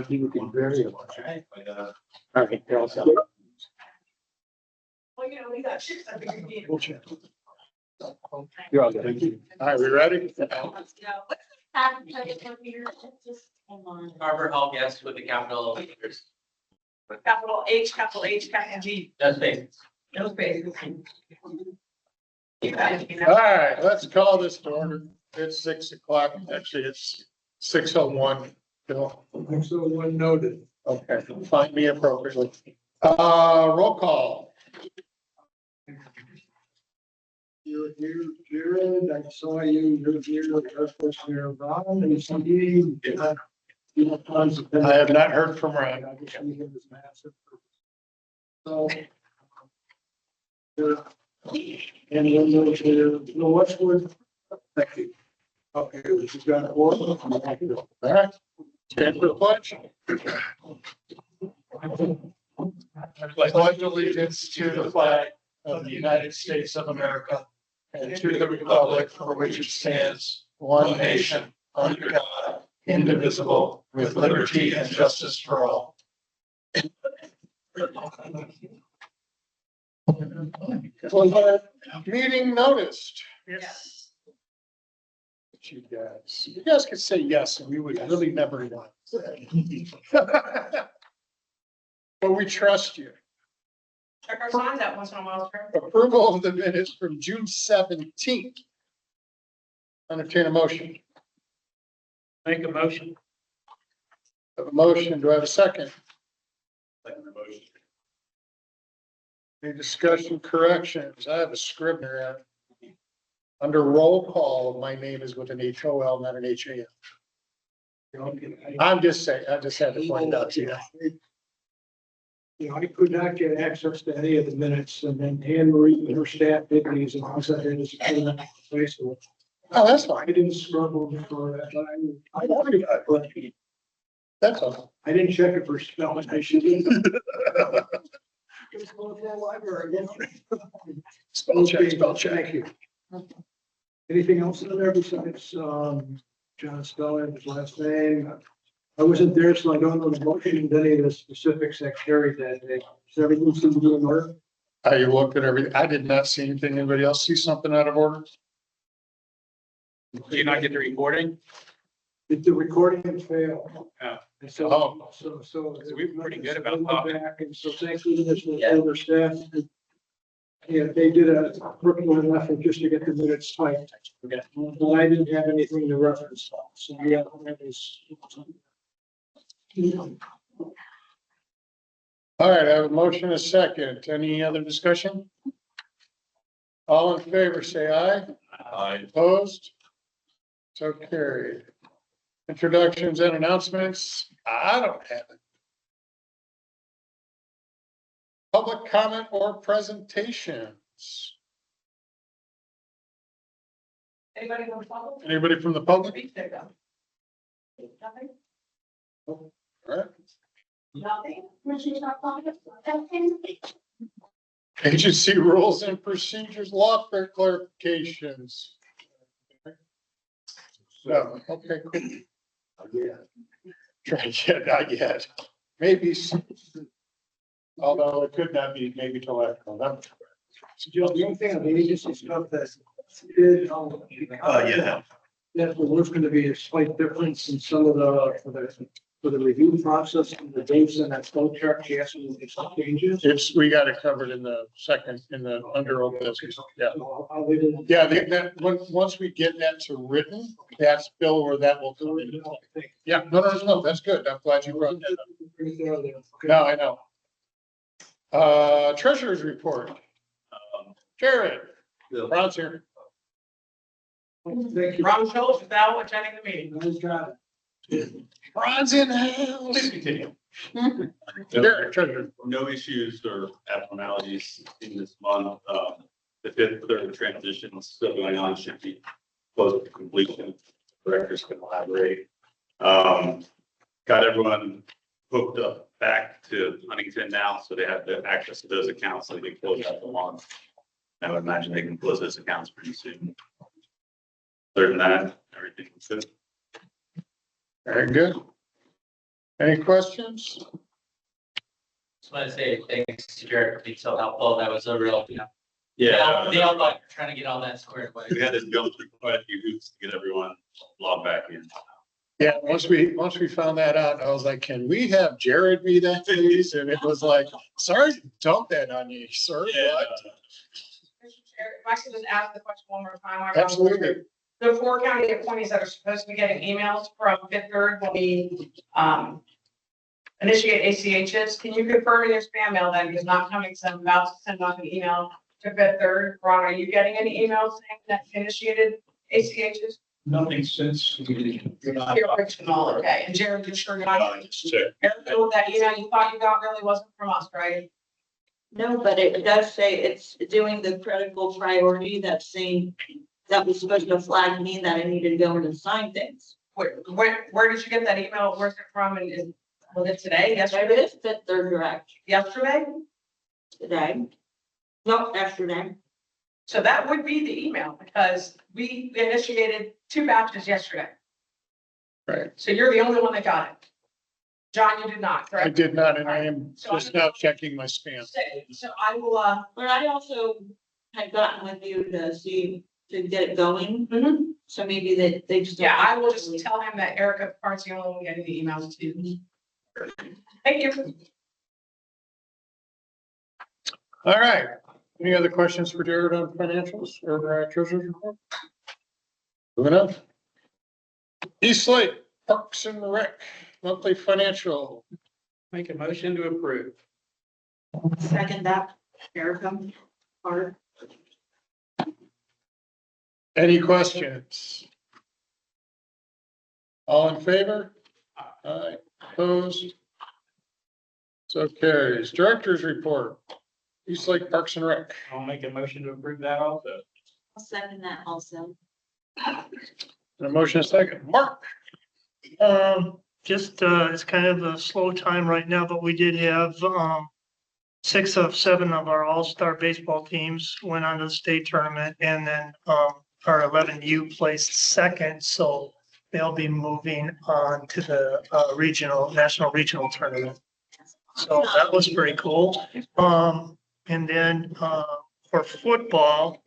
He would be very much. All right, you're all set. Well, you know, we got ships. I think we We'll check. You're all good. Thank you. All right, we ready? Harbor Hall guest with the capital letters. Capital H, capital H, capital G. That's big. No space. All right, let's call this to order. It's 6 o'clock. Actually, it's 6:01. Bill. 6:01 noted. Okay, find me appropriately. Roll call. You're here, Jared. I saw you. You're here. Justice Mayor Ron. And Cindy. I have not heard from Ron. I just need him as massive. So. And then there's the Westwood. Thank you. Okay, we've got a order. All right, stand for the pledge. I pledge allegiance to the flag of the United States of America and to the republic for which it stands, one nation, under God, indivisible, with liberty and justice for all. Meeting noticed. Yes. You guys could say yes, and we would really never know. But we trust you. Check our signs out once in a while. Sir. Approval of the minutes from June 17th. Entertain a motion. Make a motion. Have a motion. Do I have a second? Any discussion, corrections? I have a Scribner. Under roll call, my name is with an HOL, not an HAM. I'm just saying, I just had to point it out to you. You know, I could not get access to any of the minutes, and then Anne Marie and her staff did these, and I said, it's Facebook. Oh, that's fine. I didn't struggle for that, but I already got it. That's all. I didn't check it for spelling. I should. Just go to the library. Spell check, spell check. Thank you. Anything else in there besides, John spelling his last name? I wasn't there, so I don't know the motion, any of the specifics that carried that day. Does everything seem to be in order? I looked at everything. I did not see anything. Anybody else see something out of order? Do you not get the recording? Did the recording fail? Yeah. And so, Oh. so. we've been pretty good about Went talking. back, and so thanks to this older staff. Yeah, they did a working effort just to get the minutes typed. Okay. But I didn't have anything to reference. So yeah, that is. All right, I have a motion, and a second. Any other discussion? All in favor, say aye. Aye. Opposed? So carried. Introductions and announcements. I don't have it. Public comment or presentations. Anybody want to follow? Anybody from the public? There you go. Nothing? All right. Nothing? Agency rules and procedures, law clarifications. No, okay, cool. Yeah. Try yet, not yet. Maybe. Although it could not be, maybe till after November. Joe, the only thing on the agency stuff that did. Yeah. That there was going to be a slight difference in some of for the review process and the dates in that flow chart. She asked me to make some changes. We got it covered in the second, in the under old business. Yeah. So I'll leave it. Yeah, once we get that to written, that's Bill where that will come in. Yeah, no, that's good. I'm glad you brought that up. No, I know. Treasurer's report. Jared, Ron's here. Thank you. Ron Schultz without attending the meeting. Nice job. Ron's in the house. Please continue. Jared, treasurer. No issues or abnormalities in this month. The fifth, third transition still going on, should be close to completion. Directors can elaborate. Got everyone hooked up back to Huntington now, so they have the access to those accounts so they can close out the month. I would imagine they can close those accounts pretty soon. Other than that, everything's good. Very good. Any questions? Just want to say thanks to Jared for being so helpful. That was a real, Yeah. nail biter trying to get all that squared away. We had to jump through quite a few hoops to get everyone logged back in. Yeah, once we found that out, I was like, can we have Jared be that please? And it was like, sorry, to dump that on you, sir. What? Mr. Chair, if I could just ask the question one more time. I Absolutely. The 4 county appointees that are supposed to be getting emails from Fifth Third when we, initiate ACHs, can you confirm in your spam mail that it is not coming, because I'm about to send off an email to Fifth Third. Ron, are you getting any emails saying that you initiated ACHs? Nothing since. Your original, okay, and Jared, you sure got it? Check. Erica, that email you thought you got really wasn't from us, right? No, but it does say it's doing the critical priority, that's saying that was supposed to flag me that I needed to go in and sign things. Where did you get that email? Where's it from? And was it today, It yesterday, is Fifth Third Direct yesterday? today. No, yesterday. So that would be the email, because we initiated 2 batches yesterday. Right. So you're the only one that got it. John, you did not, I correct? did not, and I am just now checking my spam. So I will, But I also had gotten with you to see, to get it going. So maybe that they just. yeah, I will just tell him that Erica Part's the only one getting the emails too. Thank you. All right. Any other questions for Jared on financials or treasurer's report? Moving on. East Lake Parks and Rec monthly financial. Make a motion to approve. Second that, Erica, or Any questions? All in favor? Aye. Opposed? So carries. Director's report. East Lake Parks and Rec. I'll make a motion to approve that also. I'll second that also. And a motion a second. Mark? It's kind of a slow time right now, but we did have, 6 of 7 of our all-star baseball teams went on to the state tournament, and then, our 11U placed second, so they'll be moving on to the, national regional tournament. So that was pretty cool. And then, for football,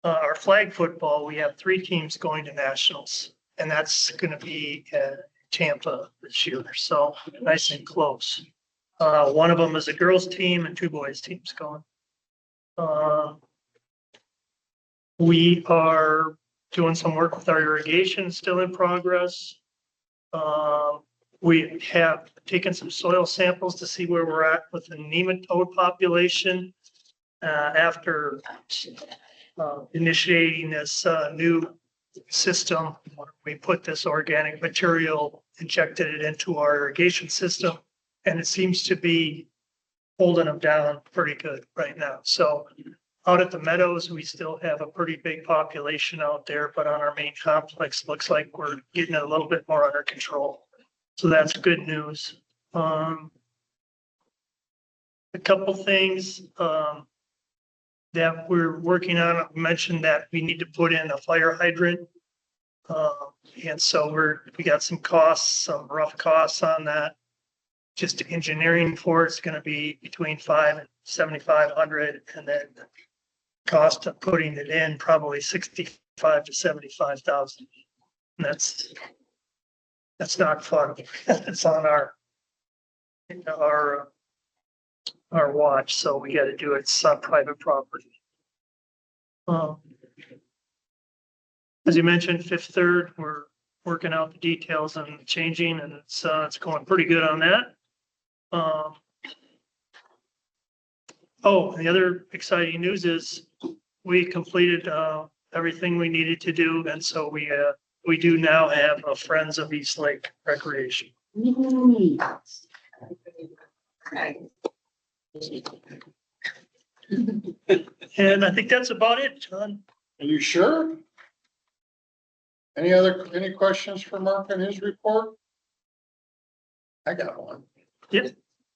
our flag football, we have 3 teams going to nationals, and that's gonna be at Tampa this year, so nice and close. One of them is a girls team and 2 boys teams going. We are doing some work with our irrigation, still in progress. We have taken some soil samples to see where we're at with the nematode population. After initiating this new system, we put this organic material, injected it into our irrigation system, and it seems to be holding them down pretty good right now. So out at the meadows, we still have a pretty big population out there, but on our main complex, looks like we're getting it a little bit more under control. So that's good news. A couple things that we're working on. I mentioned that we need to put in a fire hydrant. And so we got some costs, some rough costs on that. Just engineering for it's gonna be between $500 and $7,500, and then the cost of putting it in probably $65,000 to $75,000. And that's not fun. It's on our watch, so we gotta do it. It's on private property. As you mentioned, Fifth Third, we're working out the details and changing, and it's going pretty good on that. The other exciting news is we completed everything we needed to do, and so we do now have a Friends of East Lake Recreation. And I think that's about it, John. Are you sure? Any questions for Mark on his report? I got one. Yep.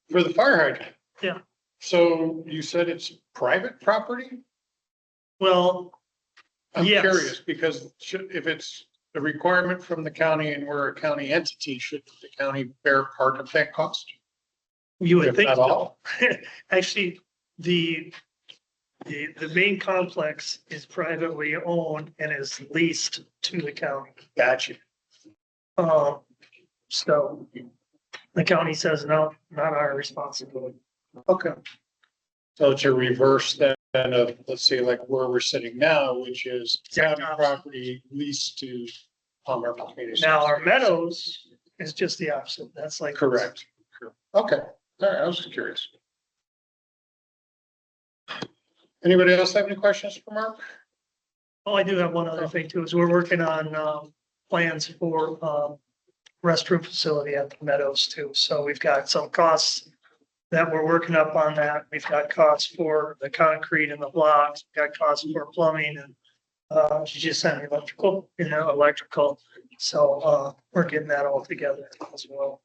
For the fire hydrant? Yeah. So you said it's private property? Well, I'm Yes. curious because if it's the requirement from the county and we're a county entity, should the county bear part of that cost? You would If think not so. all? Actually, the main complex is privately owned and is leased to the county. Gotcha. So the county says, no, not our responsibility. Okay. So to reverse that of, let's say like where we're sitting now, which is county property leased to Palmer Community. Now, our meadows is just the opposite. That's like. Correct. Okay, all right, I was just curious. Anybody else have any questions for Mark? Oh, I do have one other thing too, is we're working on, plans for, restroom facility at the Meadows too. So we've got some costs that we're working up on that. We've got costs for the concrete and the blocks, we've got costs for plumbing and, she just sent me electrical. So, we're getting that all together as well.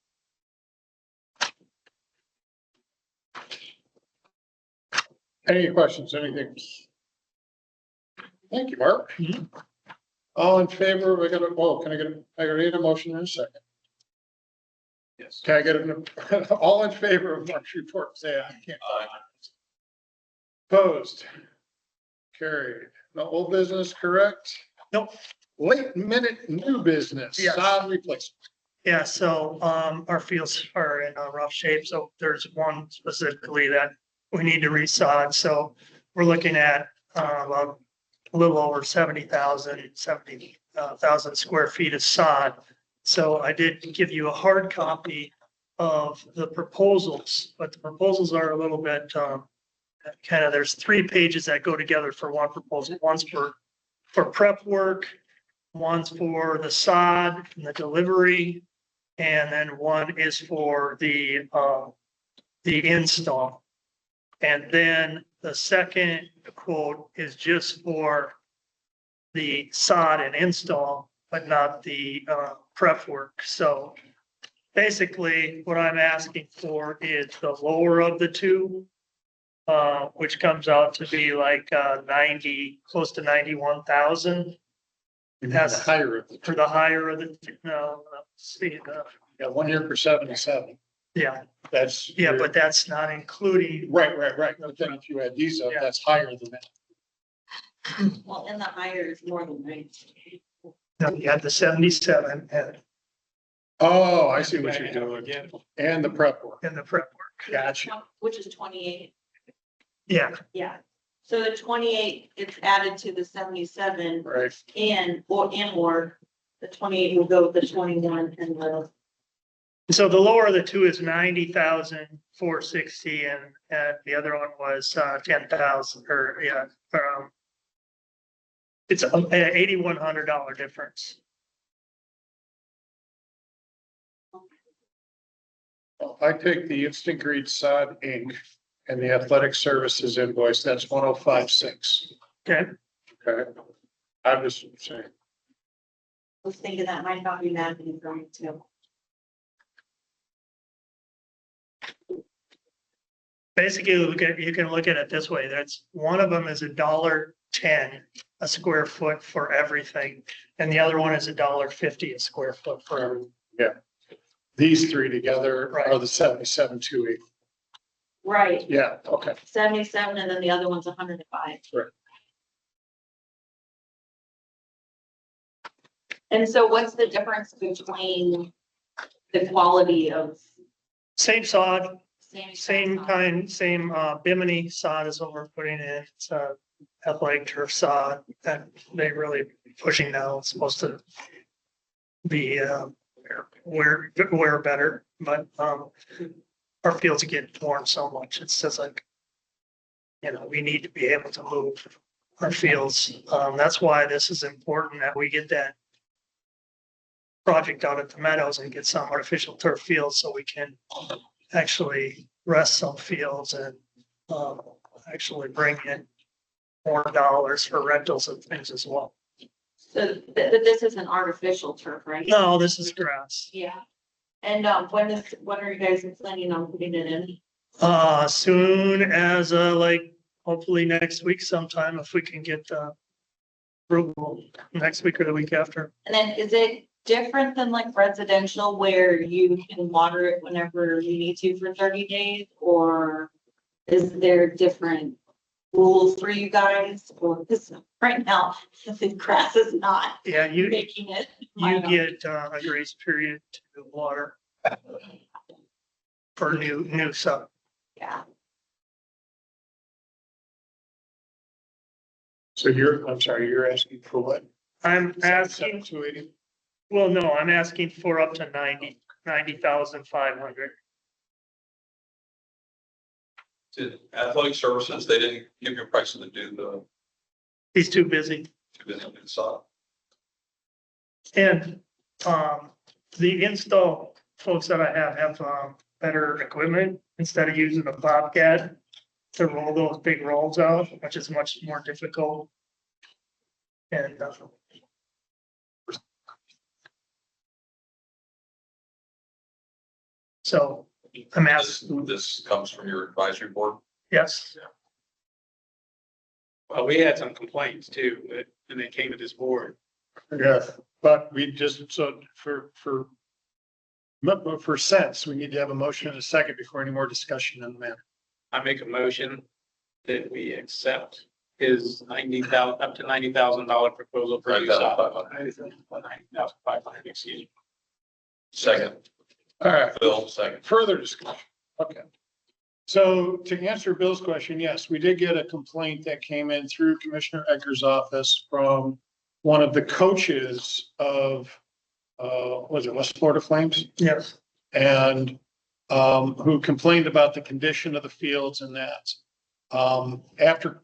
Any questions, anything? Thank you, Mark. Mhm. All in favor, I gotta need a motion in a second. Yes. Can I get all in favor of Mark's report, say I can't. Opposed? Carried. No old business, correct? Nope. Late minute new business, Yes. sod replacement. Yeah, so, our fields are in a rough shape, so there's one specifically that we need to resod, so we're looking at, a little over 70,000 square feet of sod. So I did give you a hard copy of the proposals, but the proposals are a little bit, kind of, there's 3 pages that go together for one proposal. One's for prep work, one's for the sod and the delivery, and then one is for the install. And then the second quote is just for the sod and install, but not the prep work. So basically what I'm asking for is the lower of the two, which comes out to be like 90, close to 91,000. That's Higher of the for the higher of the, see, yeah, 1 year for 77. yeah, That's. yeah, but that's not including, Right. But then if you add these up, Yeah. that's higher than that. Well, and the higher is more than 90. you had the 77 and Oh, I see what you're doing. Again. And the prep work. the prep work. Gotcha. Which is 28. Yeah, Yeah. So the 28, it's added to the 77 Right. or the 28 will go with the 21 and the, so the lower of the two is 90,460 and the other one was 10,000 or yeah. It's an $8,100 difference. I take the Instant Green Sod Inc. and the Athletic Services invoice, that's 105.6. Okay, Okay. I'm just saying, I was thinking that might not be happening for me too. basically you can look at it this way. That's one of them is $1.10 a square foot for everything. And the other one is $1.50 a square foot for everything. these three together are Right. the 77,280. Right, Yeah, okay. 77 and then the other one's 105. Right. And so what's the difference between the quality of Same sod, same? same kind, same bimini sod is what we're putting in. It's athletic turf sod that they really pushing now. It's supposed to be wear better, but our fields get worn so much. It's just like, we need to be able to move our fields. That's why this is important that we get that project out at the Meadows and get some artificial turf fields so we can actually rest some fields and actually bring in more dollars for rentals and things as well. So this is an artificial turf, right? No, this is grass. Yeah. And when are you guys planning on putting it in? Soon as hopefully next week sometime if we can get approval next week or the week after. And then is it different than like residential where you can water it whenever you need to for 30 days? Or is there different rules for you guys? Or because right now, the grass is not Yeah, you making it. get a grace period to water for new stuff. Yeah. So I'm sorry, you're asking for what? I'm asking, 280? well, no, I'm asking for up to 90,500. To athletic services, they didn't give you a price to do the, He's too busy. to do the side. And, the install folks that I have, better equipment instead of using a Bobcat to roll those big rolls out, which is much more difficult. And, so I'm asking, This comes from your advisory board. yes, Well, we had some complaints too, and they came to this board. Yeah, but we just, so for sense, we need to have a motion in a second before any more discussion on the matter. I make a motion that we accept his up to $90,000 proposal for use of. 90,500, excuse me. Second, All right, Bill, second. further discussion. Okay. So to answer Bill's question, yes, we did get a complaint that came in through Commissioner Egger's office from one of the coaches of, was it West Florida Flames? yes. And who complained about the condition of the fields and that. After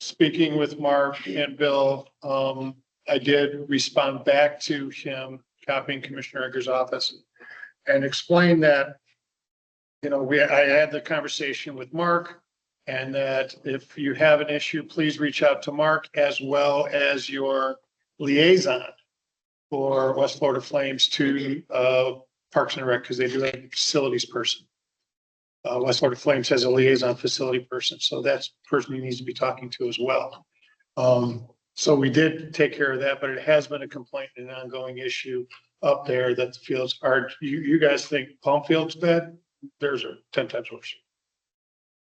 speaking with Mark and Bill, I did respond back to him, copying Commissioner Egger's office, and explain that, you know, I had the conversation with Mark, and that if you have an issue, please reach out to Mark as well as your liaison for West Florida Flames to Parks and Rec, because they do have a facilities person. West Florida Flames has a liaison facility person, so that's the person he needs to be talking to as well. So we did take care of that, but it has been a complaint and an ongoing issue up there that the fields are, you guys think Palm Field's bad? Theirs are 10 times worse.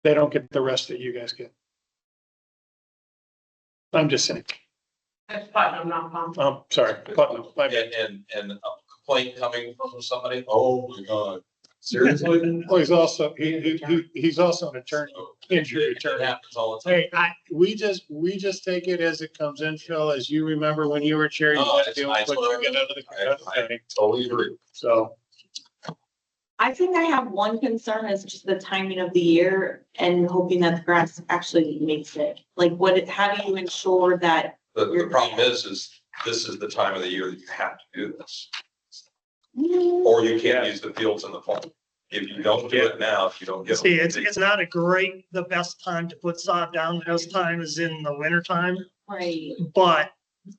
They don't get the rest that you guys get. I'm just saying. That's Putnam, not Palm. Sorry, Putnam, my bad. And a complaint coming from somebody? Oh my God. Seriously? Well, he's also, he's also an attorney, injury It attorney. happens all the time. Hey, we just take it as it comes in, Phil, as you remember when you were chair, you Oh, had to it's deal with nice what you when get out of I the. totally agree. So, I think I have one concern is just the timing of the year and hoping that the grass actually makes it. Like how do you ensure that? The problem is this is the time of the year that you have to do this. Or you can't use the fields in the fall. If you don't do it now, if you don't get. See, it's not the best time to put sod down. The best time is in the winter time, Right. but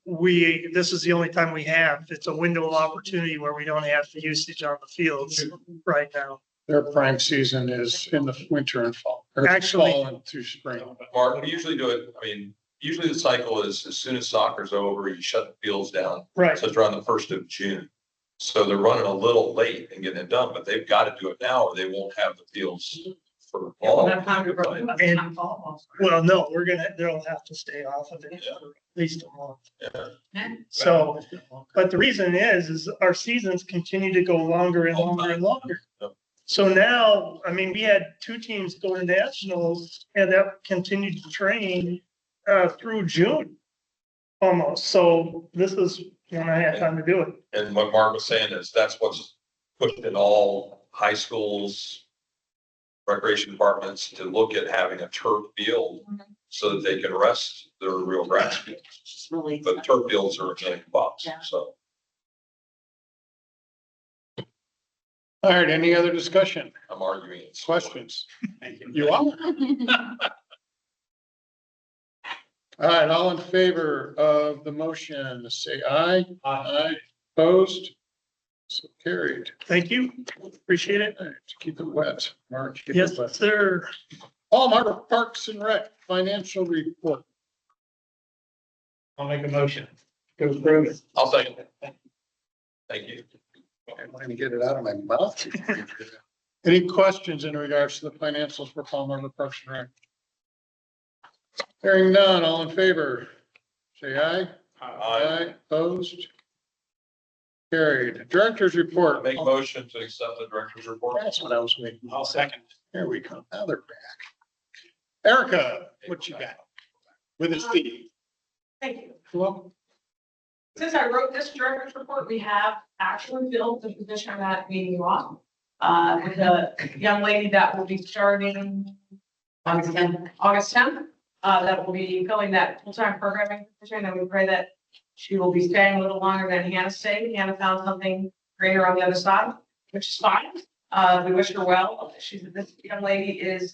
this is the only time we have. It's a window of opportunity where we don't have the usage on the fields right now. their prime season is in the winter and fall. Or Actually- fall and through spring. Mark, we usually do it, I mean, usually the cycle is as soon as soccer's over, you shut the fields down. Right. So it's around the 1st of June. So they're running a little late and getting it done, but they've got to do it now or they won't have the fields for fall. That time to grow. That's not fall. Well, no, they'll have to stay off of it Yeah. for at least a month. Yeah. So, but the reason is our seasons continue to go longer and longer and longer. Yep. So now, I mean, we had 2 teams go to nationals and that continued to train through June almost. So this is when I had time to do it. And what Mark was saying is that's what's pushed in all high schools, recreation departments to look at having a turf field so that they can rest their real grass fields. Just really. But turf fields are $1 million, Yeah. so. All right, any other discussion, I'm arguing. it's- questions? You are? All right, all in favor of the motion, say aye. Aye. Opposed? So carried. Thank you. Appreciate it. All right, keep it wet. Mark, keep it Yes, wet. sir. Hallmark Parks and Rec financial report. I'll make a motion to approve it. I'll second it. Thank you. I'm going to get it out of my mouth. Any questions in regards to the financials for Palm Harbor Parks and Rec? Hearing none, all in favor, say aye. Aye. Opposed? Carried. Director's report. Make motion to accept the director's report. That's what I was waiting. I'll second. There we go. Now they're back. Erica, what you got? With a C. Thank you. Well, Since I wrote this director's report, we have actually filled the position that we want. With a young lady that will be starting August 10th. That will be filling that full-time programming position, and we pray that she will be staying a little longer than Hannah stayed. Hannah found something greater on the other side, which is fine. We wish her well. This young lady is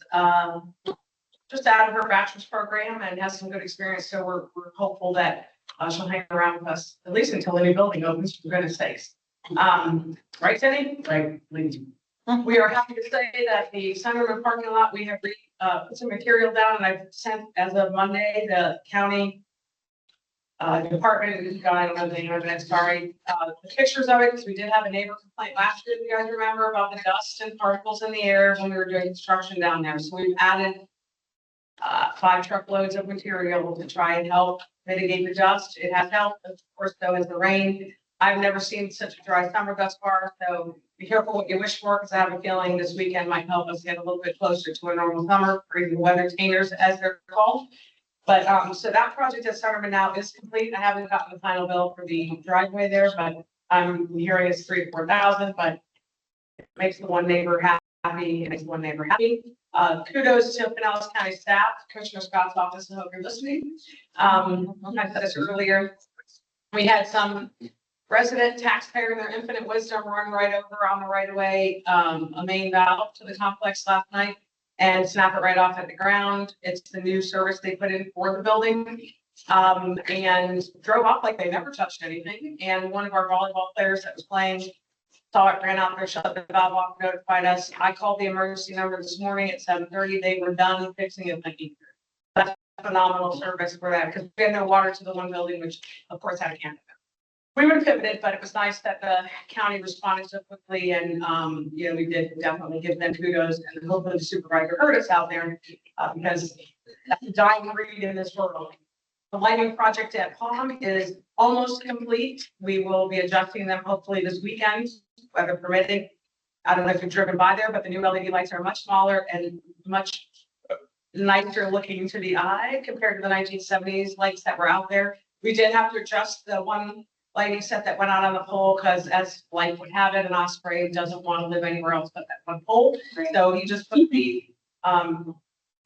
just out of her bachelor's program and has some good experience, so we're hopeful that she'll hang around with us at least until the new building opens, for goodness sakes. Right, Cindy? Right. We are happy to say that the Centerman parking lot, we have put some material down, and I've sent, as of Monday, the county department, I don't know the name of it, sorry, the pictures of it, because we did have a neighbor complaint last year, if you guys remember, about the dust and particles in the air when we were doing construction down there. So we've added 5 truckloads of material to try and help mitigate the dust. It has helped, of course, though, as the rain. I've never seen such a dry summer thus far, so be careful what you wish for, because I have a feeling this weekend might help us get a little bit closer to a normal summer, or even weather tainers, as they're called. But, so that project at Centerman now is complete. I haven't gotten the final bill for the driveway there, but I'm hearing it's 3,000 to 4,000, but it makes the one neighbor happy, it makes one neighbor happy. Kudos to Pinellas County staff, Commissioner Scott's office, I hope you're listening. I said this earlier. We had some resident taxpayer in their infinite wisdom run right over on the right of way, a main valve to the complex last night and snap it right off at the ground. It's the new service they put in for the building. And drove off like they never touched anything. And one of our volleyball players that was playing saw it, ran out there, shut the valve off, notified us. I called the emergency number this morning at 7:30. They were done fixing it. That's phenomenal service for that, because we had no water to the one building, which of course had a can. We would have pivoted, but it was nice that the county responded so quickly, and we did definitely give them kudos, and hopefully the supervisor heard us out there, because that's a dying breed in this world. The lighting project at Palm is almost complete. We will be adjusting them hopefully this weekend, weather permitting. I don't know if you've driven by there, but the new LED lights are much smaller and much nicer looking to the eye compared to the 1970s lights that were out there. We did have to adjust the one lighting set that went out on the pole, because as life would have it, an osprey doesn't want to live anywhere else but that one pole. So he just put the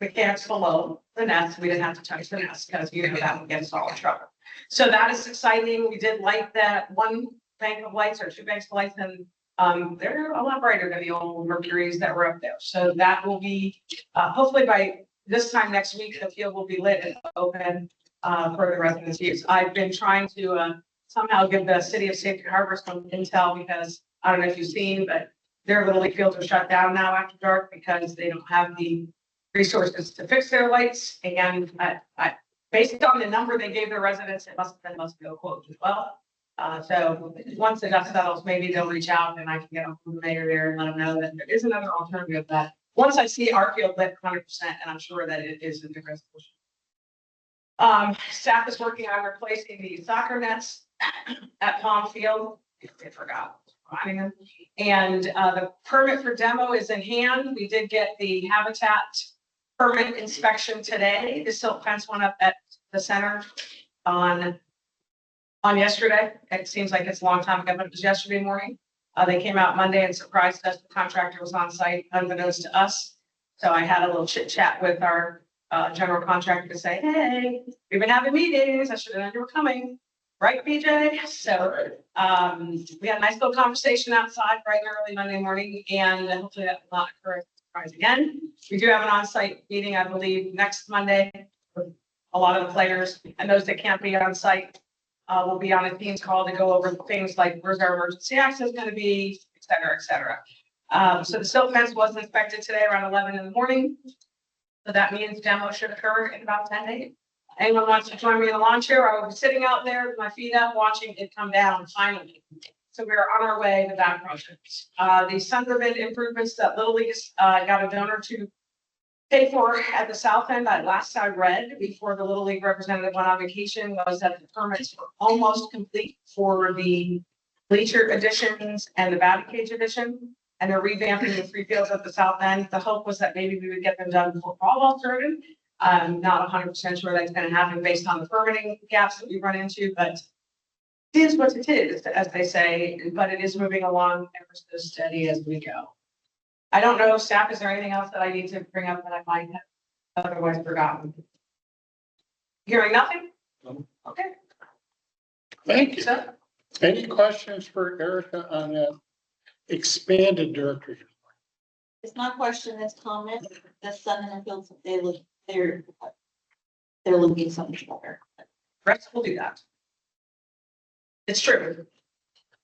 mechanics below the nest. We didn't have to touch the nest, because that would get us all in trouble. So that is exciting. We did light that one bank of lights, or 2 banks of lights, and they're a lot brighter than the old Mercuries that were up there. So that will be hopefully by this time next week, the field will be lit and open for the residents' use. I've been trying to somehow give the city of Safety Harbor some intel, because I don't know if you've seen, but their Little League fields are shut down now after dark because they don't have the resources to fix their lights. And based on the number they gave their residents, it must be a quote as well. So once the dust settles, maybe they'll reach out and I can get on the mayor there and let them know that there is another alternative, that once I see our field lit 100%, and I'm sure that it is in the resolution. Staff is working on replacing the soccer nets at Palm Field. I forgot. And the permit for demo is in hand. We did get the habitat permit inspection today. The silk fence went up at the center on yesterday. It seems like it's a long time ago, but it was yesterday morning. They came out Monday and surprised us. The contractor was on site unbeknownst to us. So I had a little chit chat with our general contractor to say, hey, we've been having meetings. I should have known you were coming. Right, BJ? So we had a nice little conversation outside bright and early Monday morning, and hopefully that will not occur as a surprise again. We do have an on-site meeting, I believe, next Monday with a lot of the players, and those that can't be on site will be on a Teams call to go over things like where's our emergency access going to be, et cetera, et cetera. So the silk fence was inspected today around 11 in the morning. So that means demo should occur in about 10 days. anyone wants to join me in the lawn chair, I will be sitting out there with my feet up, watching it come down finally. So we're on our way to that project. The center bid improvements that Little League's got a donor to pay for at the south end, that last I read before the Little League representative went on vacation, was that the permits were almost complete for the bleacher additions and the batting cage addition. And they're revamping the three fields at the south end. The hope was that maybe we would get them done before fall started. I'm not 100% sure that's going to happen based on the permitting gaps that we run into, but it is what it is, as they say, but it is moving along ever so steady as we go. I don't know, staff, is there anything else that I need to bring up that I might have otherwise forgotten? Hearing nothing? Okay. Thank you. So, Any questions for Erica on that expanded director's? It's not question, it's comment. The Sun and the Fields, they're looking so much better. Rex will do that. It's true.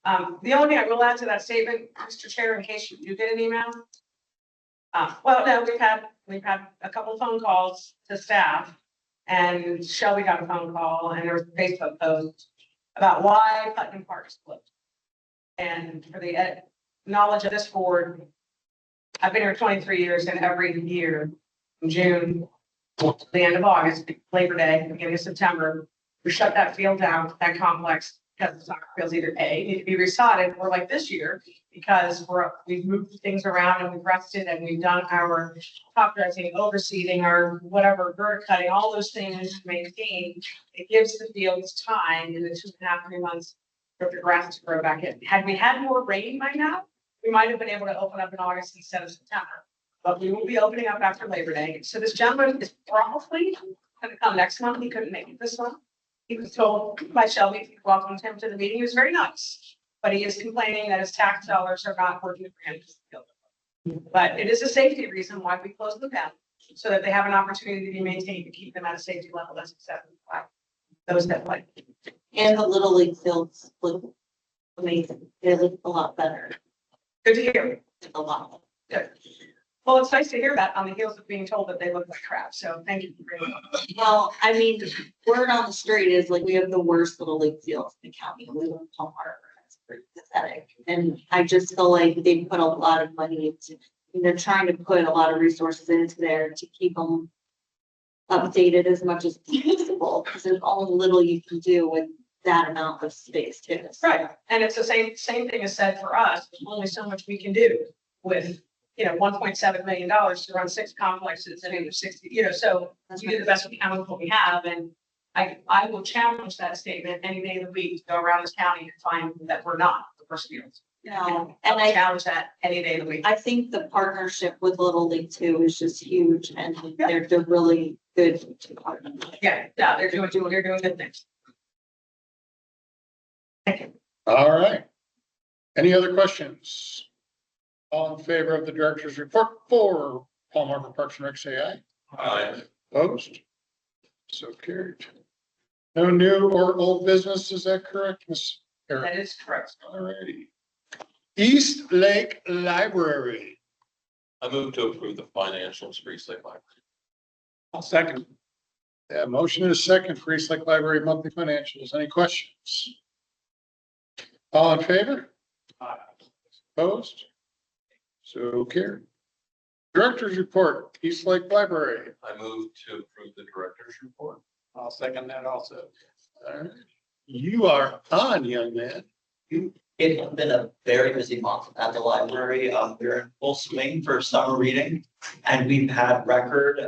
The only thing I will add to that statement, Mr. Chair, in case you do get an email. Well, no, we've had a couple of phone calls to staff, and Shelby got a phone call, and there was a Facebook post about why Putnam Park split. And for the knowledge of this board, I've been here 23 years, and every year in June, to the end of August, Labor Day, beginning of September, we shut that field down, that complex, because the soccer fields either A, need to be resodded, or like this year, because we've moved things around and we've rested and we've done our top dressing, overseeding, our whatever, bird cutting, all those things to maintain. It gives the fields time in the 2.5, 3 months for the grass to grow back in. Had we had more rain by now, we might have been able to open up in August instead of September. But we will be opening up after Labor Day. So this gentleman is probably going to come next month. He couldn't make it this month. He was told by Shelby, if you welcomed him to the meeting, he was very nice. But he is complaining that his tax dollars are not working for him to build it. But it is a safety reason why we closed them down, so that they have an opportunity to be maintained to keep them at a safety level that's acceptable by those that play. And the Little League fields look amazing. They look a lot better. Good to hear. A lot. Good. Well, it's nice to hear that on the heels of being told that they look like crap. So thank you for bringing it up. Well, I mean, word on the street is like we have the worst Little League fields in the county. We live in Palm Harbor. It's pretty pathetic. And I just feel like they put a lot of money into, they're trying to put a lot of resources into there to keep them updated as much as possible, because there's only little you can do with that amount of space too. Right. And it's the same thing is said for us. There's only so much we can do with, $1.7 million to run 6 complexes and 60, so we do the best we can with what we have. And I will challenge that statement any day of the week to go around this county and find that we're not the first fields. No, And and I I, challenge that any day of the week. I think the partnership with Little League too is just huge, and they're really good. Yeah, they're doing good things. Thank you. All right. Any other questions? All in favor of the director's report for Palm Harbor Parks and Rec, say aye. Aye. Opposed? So carried. No new or old business, is that correct, Ms. Eric? That is correct. All righty. East Lake Library. I move to approve the financials for East Lake Library. I'll second. Yeah, motion is second for East Lake Library monthly financials. Any questions? All in favor? Opposed? So carried. Director's report, East Lake Library. I move to approve the director's report. I'll second that also. All right. You are on, young man. It has been a very busy month at the library. We're in full swing for summer reading, and we've had record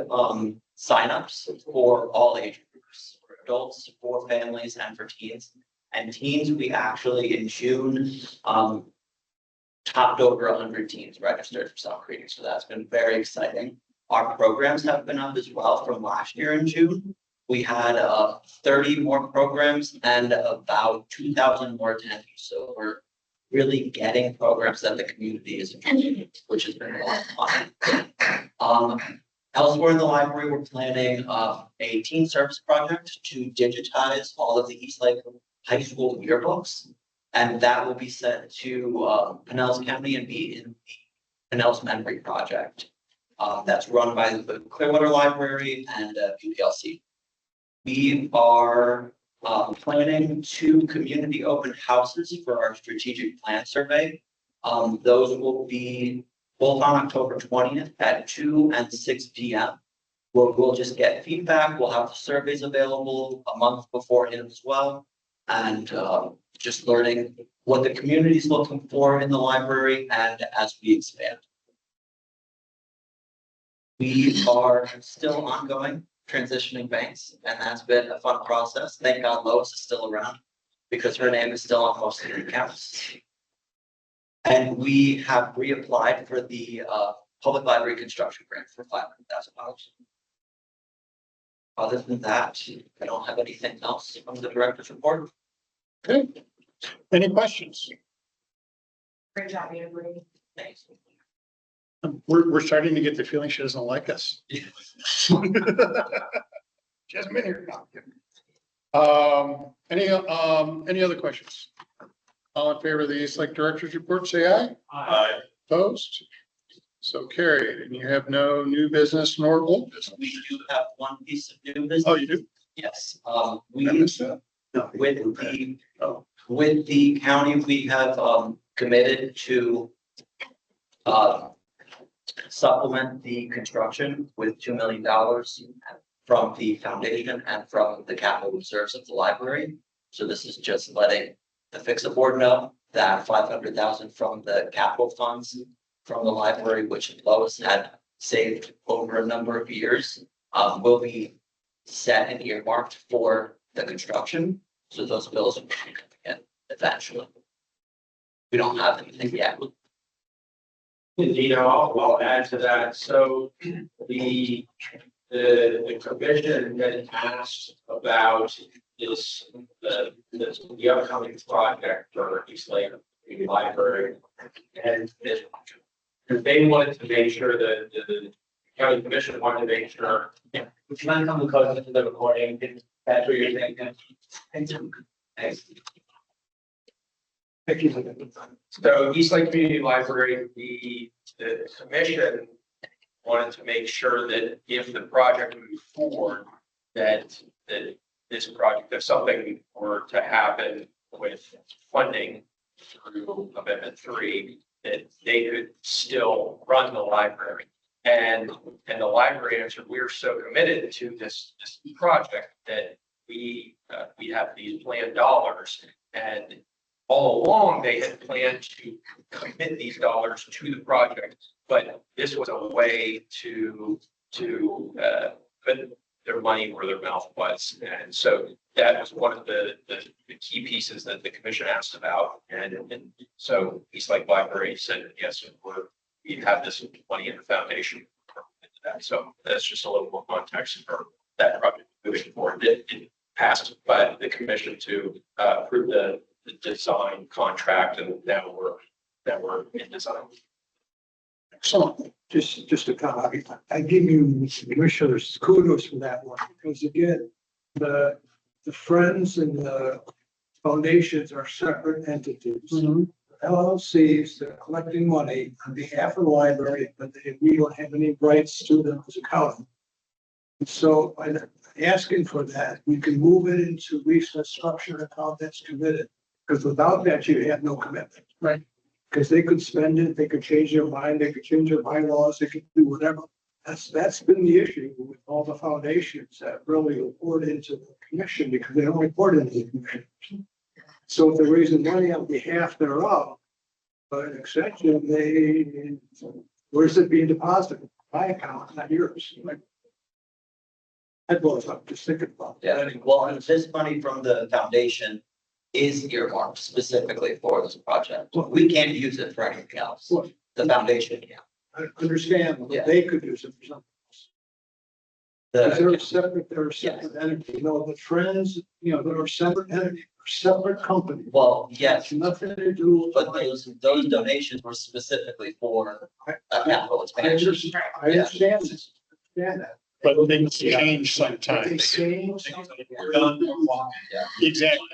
signups for all age groups, for adults, for families, and for teens. And teens, we actually in June topped over 100 teens registered for summer reading, so that's been very exciting. Our programs have been up as well from last year in June. We had 30 more programs and about 2,000 more attendees. So we're really getting programs that the community is interested in, which has been a lot of fun. Elsewhere in the library, we're planning a teen service project to digitize all of the East Lake High School yearbooks. And that will be sent to Pinellas County and be in the Pinellas Memory Project. That's run by the Clearwater Library and PPLC. We are planning 2 community open houses for our strategic plan survey. Those will be both on October 20th at 2 and 6 p.m. We'll just get feedback. We'll have the surveys available a month beforehand as well. And just learning what the community is looking for in the library and as we expand. We are still ongoing transitioning banks, and that's been a fun process. Thank God Lois is still around because her name is still on most of the accounts. And we have reapplied for the public library construction grant for $500,000. Other than that, I don't have anything else from the director's report. Okay. Any questions? Great job, Amber. Thanks. We're starting to get the feeling she doesn't like us. She hasn't been here. No, I'm kidding. Any other questions? All in favor of the East Lake Director's Report, say aye. Aye. Opposed? So carried. And you have no new business nor old business. We do have one piece of new business. Oh, you do? Yes, I we, missed that. with the county, we have committed to supplement the construction with $2 million from the foundation and from the capital reserves of the library. So this is just letting the FICSA board know that $500,000 from the capital funds from the library, which Lois had saved over a number of years, will be set and earmarked for the construction. So those bills will come in eventually. We don't have anything yet. Indeed, I'll add to that. So the commission had asked about the upcoming project for East Lake Library. And they wanted to make sure that the county commission wanted to make sure. Would you mind coming closer to the recording? That's what you're thinking. Thanks. Thank you. So East Lake Community Library, the commission wanted to make sure that if the project moved forward, that this project, if something were to happen with funding through Amendment 3, that they could still run the library. And the library answered, we're so committed to this project that we have these planned dollars. And all along, they had planned to commit these dollars to the project, but this was a way to put their money where their mouth was. And so that was one of the key pieces that the commission asked about. And so East Lake Library said, yes, we have this money in the foundation. So that's just a little more context for that project moving forward. It passed by the commission to approve the design contract, and now we're in design. Excellent. Just a comment. I give you commissioners kudos for that one, because again, the friends and the foundations are separate entities. LLCs, they're collecting money on behalf of the library, but we don't have any rights to them as a county. And so by asking for that, we can move it into lease structure account that's committed, because without that, you have no commitment. Right. Because they could spend it, they could change their mind, they could change their bylaws, they could do whatever. That's been the issue with all the foundations that really report into the commission, because they don't report into the commission. So if they're raising money on behalf thereof, by an extension, where's it being deposited? My account, not yours. That blows up, just thinking about that. Yeah, well, and this money from the foundation is earmarked specifically for this project. We can't use it for anything else. What? The foundation, yeah. I understand, Yeah. they could use it for something. Because they're a separate entity. You know, the friends, they're a separate entity, separate company. Well, yes, It's nothing to do. but those donations were specifically for a capital I expansion. understand, I understand this, understand that. But things change They sometimes. change. We're done. Exactly.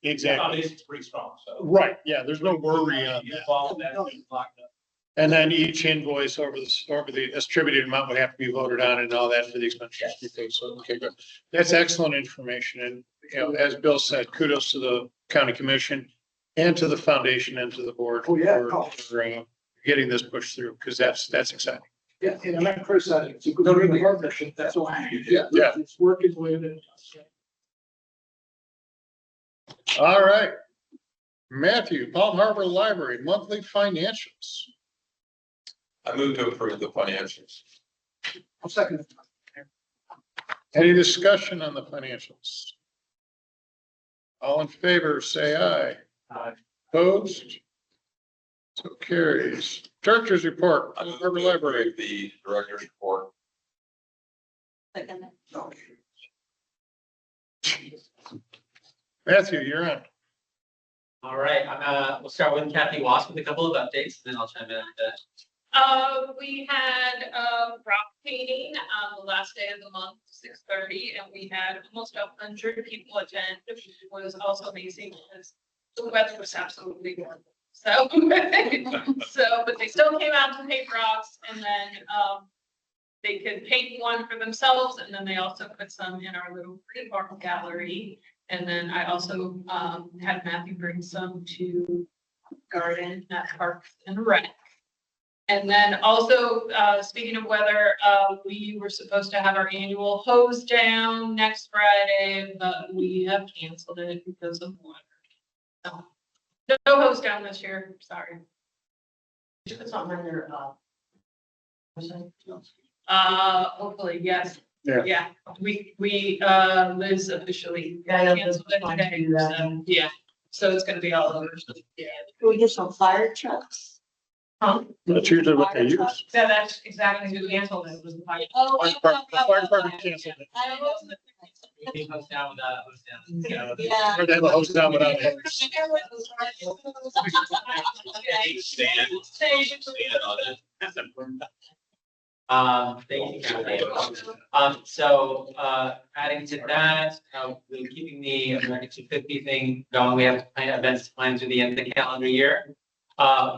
Exactly. Foundation's pretty strong, so. Right. Yeah, there's no worry on You that. follow that, it's locked up. And then each invoice over the distributed amount would have to be voted on and all that for the expenses. Okay, so, okay, good. That's excellent information. And, you know, as Bill said, kudos to the county commission and to the foundation and to the board. Oh, yeah. For getting this pushed through, because that's exciting. Yeah, and I'm not criticizing, it's a good partnership, that's all. Yeah. It's working with it. All right. Matthew, Palm Harbor Library, monthly financials. I move to approve the financials. I'll second it. Any discussion on the financials? All in favor, say aye. Aye. Opposed? So carries. Director's report, I Palm move Harbor to Library. approve the director's report. Second. Matthew, you're on. All right, we'll start with Kathy Wasp with a couple of updates, then I'll chime in on that. We had, rock painting on the last day of the month, 6:30, and we had almost 100 people attend, which was also amazing because the weather was absolutely horrible. So, but they still came out to paint rocks, and then, they could paint one for themselves, and then they also put some in our little green art gallery. And then I also, had Matthew bring some to garden at Parks and Rec. And then also, speaking of weather, we were supposed to have our annual hose down next Friday, but we have canceled it because of weather. So, no hose down this year, sorry. Did you put something in your, Hopefully, yes. Yeah. Yeah, we, Liz officially canceled it today, so, yeah, so it's gonna be all over. Yeah. Can we get some fire trucks? Huh? That's usually what they use. So that's exactly who canceled it, was the fire. The fire department canceled it. I don't know. He goes down with that, goes down. Yeah. Or they have a hose down without a hose. Thank you, Kathy. Adding to that, we're keeping the American 250 thing going. We have events planned through the end of the calendar year.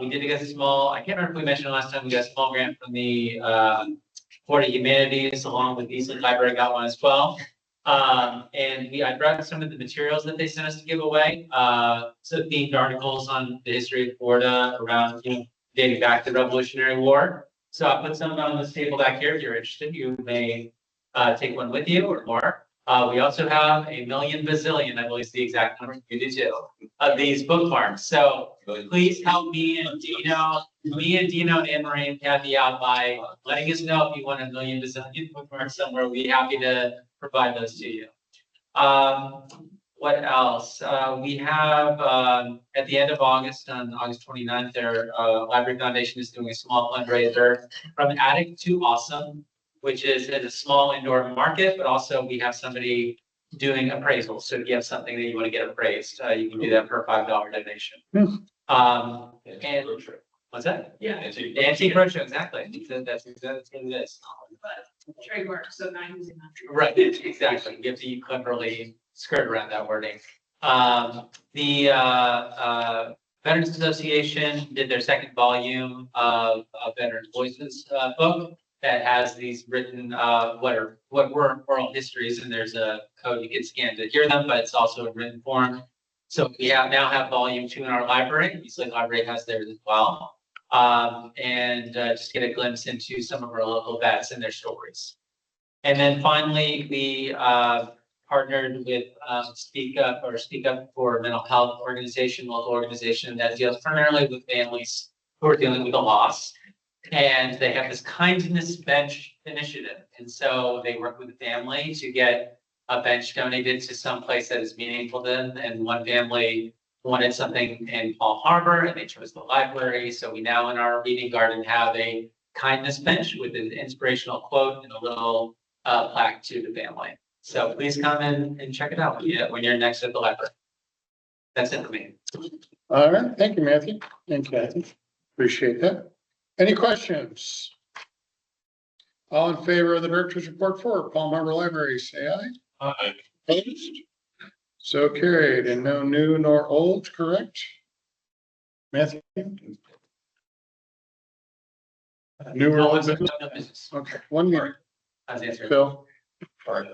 We did get a small, I can't remember if we mentioned last time, we got a small grant from the Board of Humanities along with Eastland Library got one as well. And I brought some of the materials that they sent us to give away. So themed articles on the history of Florida around, dating back to the Revolutionary War. So I put some on this table back here. If you're interested, you may take one with you or more. We also have a million bazillion, I believe is the exact number, you do too, of these bookmarks. So please help me and Dino and Anne Marie and Kathy out by letting us know if you want a million bazillion bookmarks somewhere. We'd be happy to provide those to you. What else? We have, at the end of August, on August 29th, their Library Foundation is doing a small fundraiser from Attic to Awesome, which is at a small indoor market, but also we have somebody doing appraisals. So if you have something that you want to get appraised, you can do that for a $5 donation. And what's that? Yeah. Antique Roadshow, exactly. That's what it is. But trademark, so not using that. Right, exactly. You have to cleverly skirt around that wording. The Veterans Association did their second volume of Veteran Voices book that has these written what were oral histories, and there's a code you can scan to hear them, but it's also in written form. So we now have volume 2 in our library. Eastland Library has theirs as well. And just get a glimpse into some of our local vets and their stories. And then finally, we partnered with Speak Up for Mental Health organization, local organization that deals primarily with families who are dealing with a loss. And they have this kindness bench initiative. And so they work with the family to get a bench donated to some place that is meaningful to them. And one family wanted something in Palm Harbor and they chose the library. So we now in our reading garden have a kindness bench with an inspirational quote and a little plaque to the family. So please come in and check it out when you're next at the library. That's it for me. All right, thank you, Matthew. Thank you, Kathy. Appreciate that. Any questions? All in favor of the director's report for Palm Harbor Library, say aye. Aye. Opposed? So carried, and no new nor old, correct? Matthew? New or No, old it's- business? no business. Okay, 1 minute. I was answering. Phil? All right.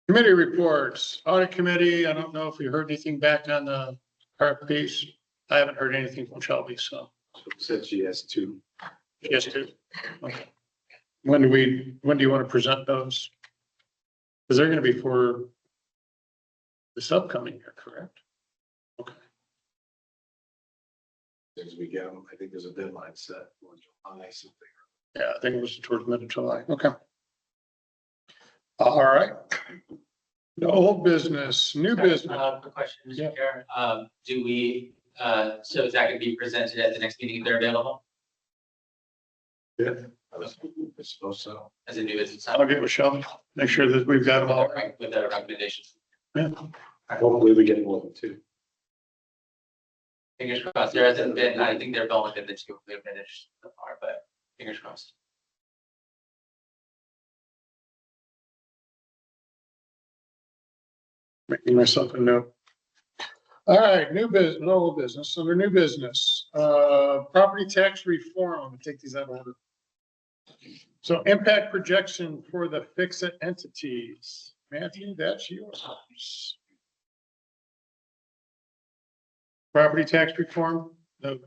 Committee reports, audit committee, I don't know if you heard anything back on the RFPs. I haven't heard anything from Shelby, so. Said she has two. Yes, too. Okay. When do you want to present those? Because they're gonna be for this upcoming year, correct? Okay. As we get them, I think there's a deadline set for July something. Yeah, I think it was towards mid of July. Okay. All right. No old business, new business. Quick question, Yeah. Mr. Chair. Do we, so is that gonna be presented at the next meeting if they're available Yeah. I suppose so. as a new business? I'll get with Shelby, make sure that we've got them all right. With the recommendations. Yeah. Hopefully we get more than two. Fingers crossed. There hasn't been, I think they're only been the two we've finished so far, but fingers crossed. Making myself a note. All right, new business, no old business, under new business, property tax reform, I'm gonna take these out of order. So impact projection for the fix-it entities. Matthew, that's yours. Property tax reform,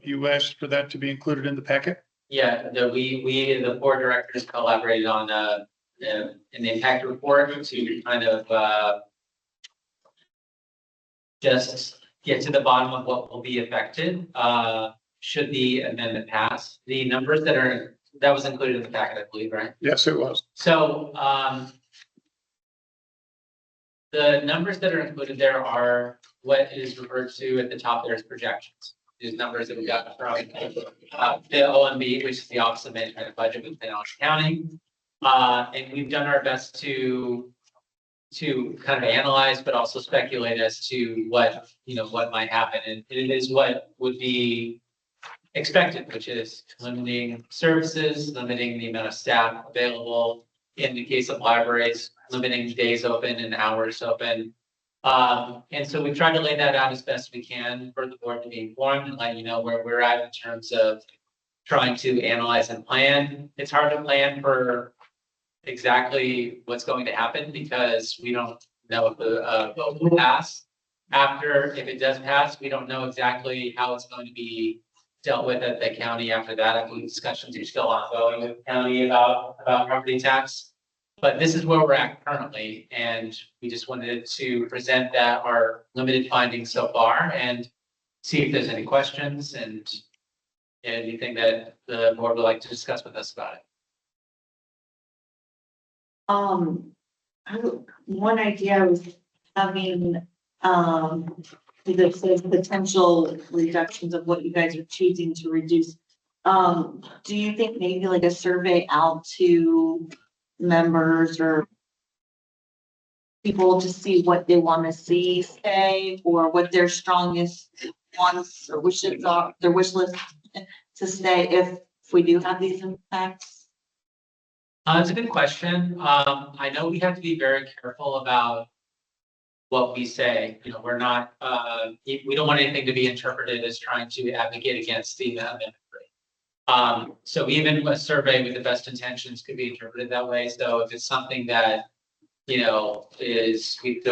you asked for that to be included in the packet? Yeah, the board directors collaborated on, an impact report to kind of, just get to the bottom of what will be affected, should the amendment pass. The numbers that was included in the packet, I believe, right? Yes, it was. So, the numbers that are included there are what is referred to at the top there as projections. These numbers that we got from, the OMB, which is the Office of Management and Budget within Orange County. And we've done our best to kind of analyze, but also speculate as to what might happen. And it is what would be expected, which is limiting services, limiting the amount of staff available. In the case of libraries, limiting days open and hours open. And so we've tried to lay that out as best we can for the board to be informed and let you know where we're at in terms of trying to analyze and plan. It's hard to plan for exactly what's going to happen because we don't know if the vote will pass. After, if it does pass, we don't know exactly how it's going to be dealt with at the county after that. I believe discussions are still ongoing with the county about property tax. But this is where we're at currently, and we just wanted to present that our limited findings so far and see if there's any questions and anything that the board would like to discuss with us about it. One idea I was having, the potential reductions of what you guys are choosing to reduce. Do you think maybe like a survey out to members or people to see what they want to see stay or what their strongest wants or wishes are, their wish list to stay if we do have these impacts? It's a good question. I know we have to be very careful about what we say. We're not, we don't want anything to be interpreted as trying to advocate against the amendment. So even a survey with the best intentions could be interpreted that way. So if it's something that, we feel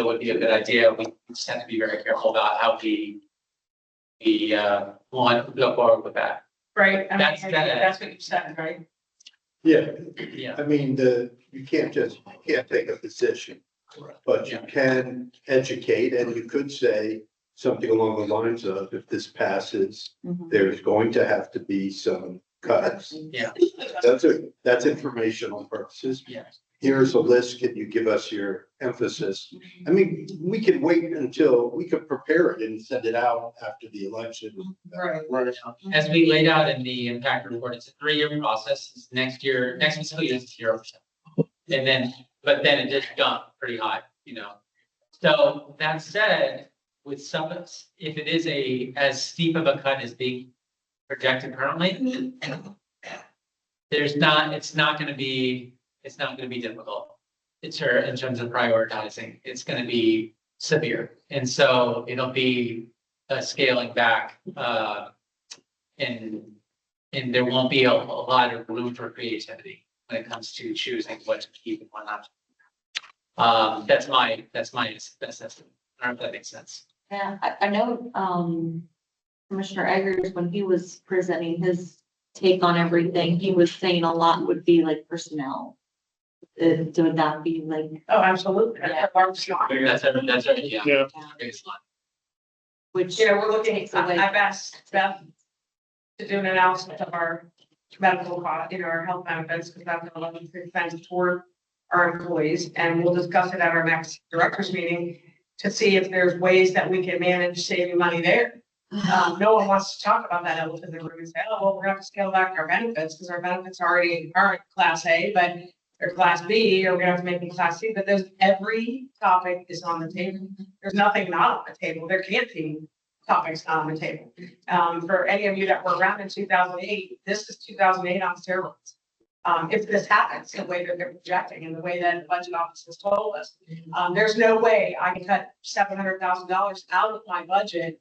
would be a good idea, we just have to be very careful about how we want to go forward with that. Right, I mean, That's that's what you said, right? Yeah, Yeah. I mean, you can't take a position, but you can educate and you could say something along the lines of, if this passes, there's going to have to be some cuts. Yeah. That's informational purposes. Yeah. Here's a list. Can you give us your emphasis? I mean, we could wait until we could prepare it and send it out after the election. Right. As we laid out in the impact report, it's a 3-year process. Next fiscal year is 0%. But then it did jump pretty high, So that said, with some, if it is as steep of a cut as being projected currently, it's not going to be difficult. In terms of prioritizing, it's going to be severe. And so it'll be a scaling back, and and there won't be a lot of room for creativity when it comes to choosing what to keep and what not. That's my best estimate. I don't know if that makes sense. Yeah, I know, Commissioner Eggers, when he was presenting his take on everything, he was saying a lot would be like personnel. Would that be like, Oh, absolutely. Yeah. That's it, yeah. Yeah. Biggest line. which? You know, we're looking, takes away- I've asked Beth to do an analysis of our medical cost, our health benefits, because that's a lot of expense toward our employees, and we'll discuss it at our next directors meeting to see if there's ways that we can manage saving money there. No one wants to talk about that elephant in the room and say, oh, well, we're gonna have to scale back our benefits because our benefits already aren't class A, but they're class B, or we're gonna have to make them class C, but every topic is on the table. There's nothing not on the table. There can't be topics not on the table. For any of you that were around in 2008, this is 2008 on steroids. If this happens, the way that they're projecting and the way that the budget office has told us, there's no way I can cut $700,000 out of my budget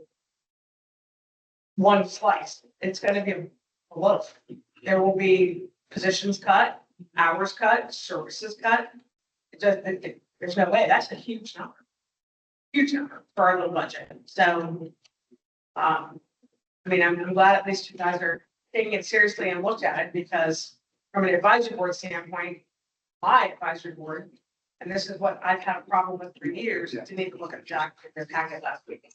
one slice. It's gonna be a loaf. There will be positions cut, hours cut, services cut. There's no way. That's a huge number. Huge number for our little budget. So, I mean, I'm glad at least you guys are taking it seriously and looked at it, because from an advisory board standpoint, my advisory board, and this is what I've had a problem with for years, didn't even look at their packet last week.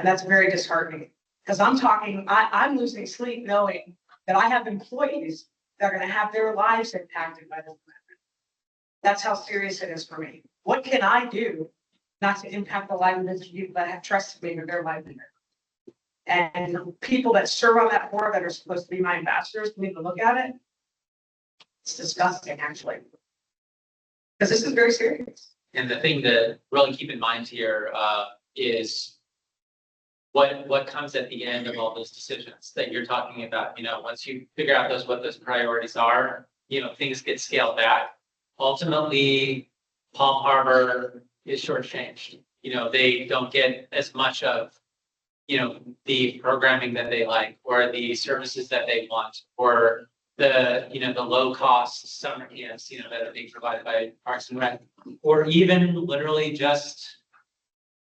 And that's very disheartening, because I'm losing sleep knowing that I have employees that are gonna have their lives impacted by this amendment. That's how serious it is for me. What can I do not to impact the livelihoods of people that have trusted me with their livelihood? And people that serve on that board that are supposed to be my ambassadors need to look at it. It's disgusting, actually. Because this is very serious. And the thing to really keep in mind here is what comes at the end of all those decisions that you're talking about. Once you figure out what those priorities are, things get scaled back. Ultimately, Palm Harbor is shortchanged. They don't get as much of the programming that they like, or the services that they want, or the low cost summer camps that are being provided by Parks and Rec, or even literally just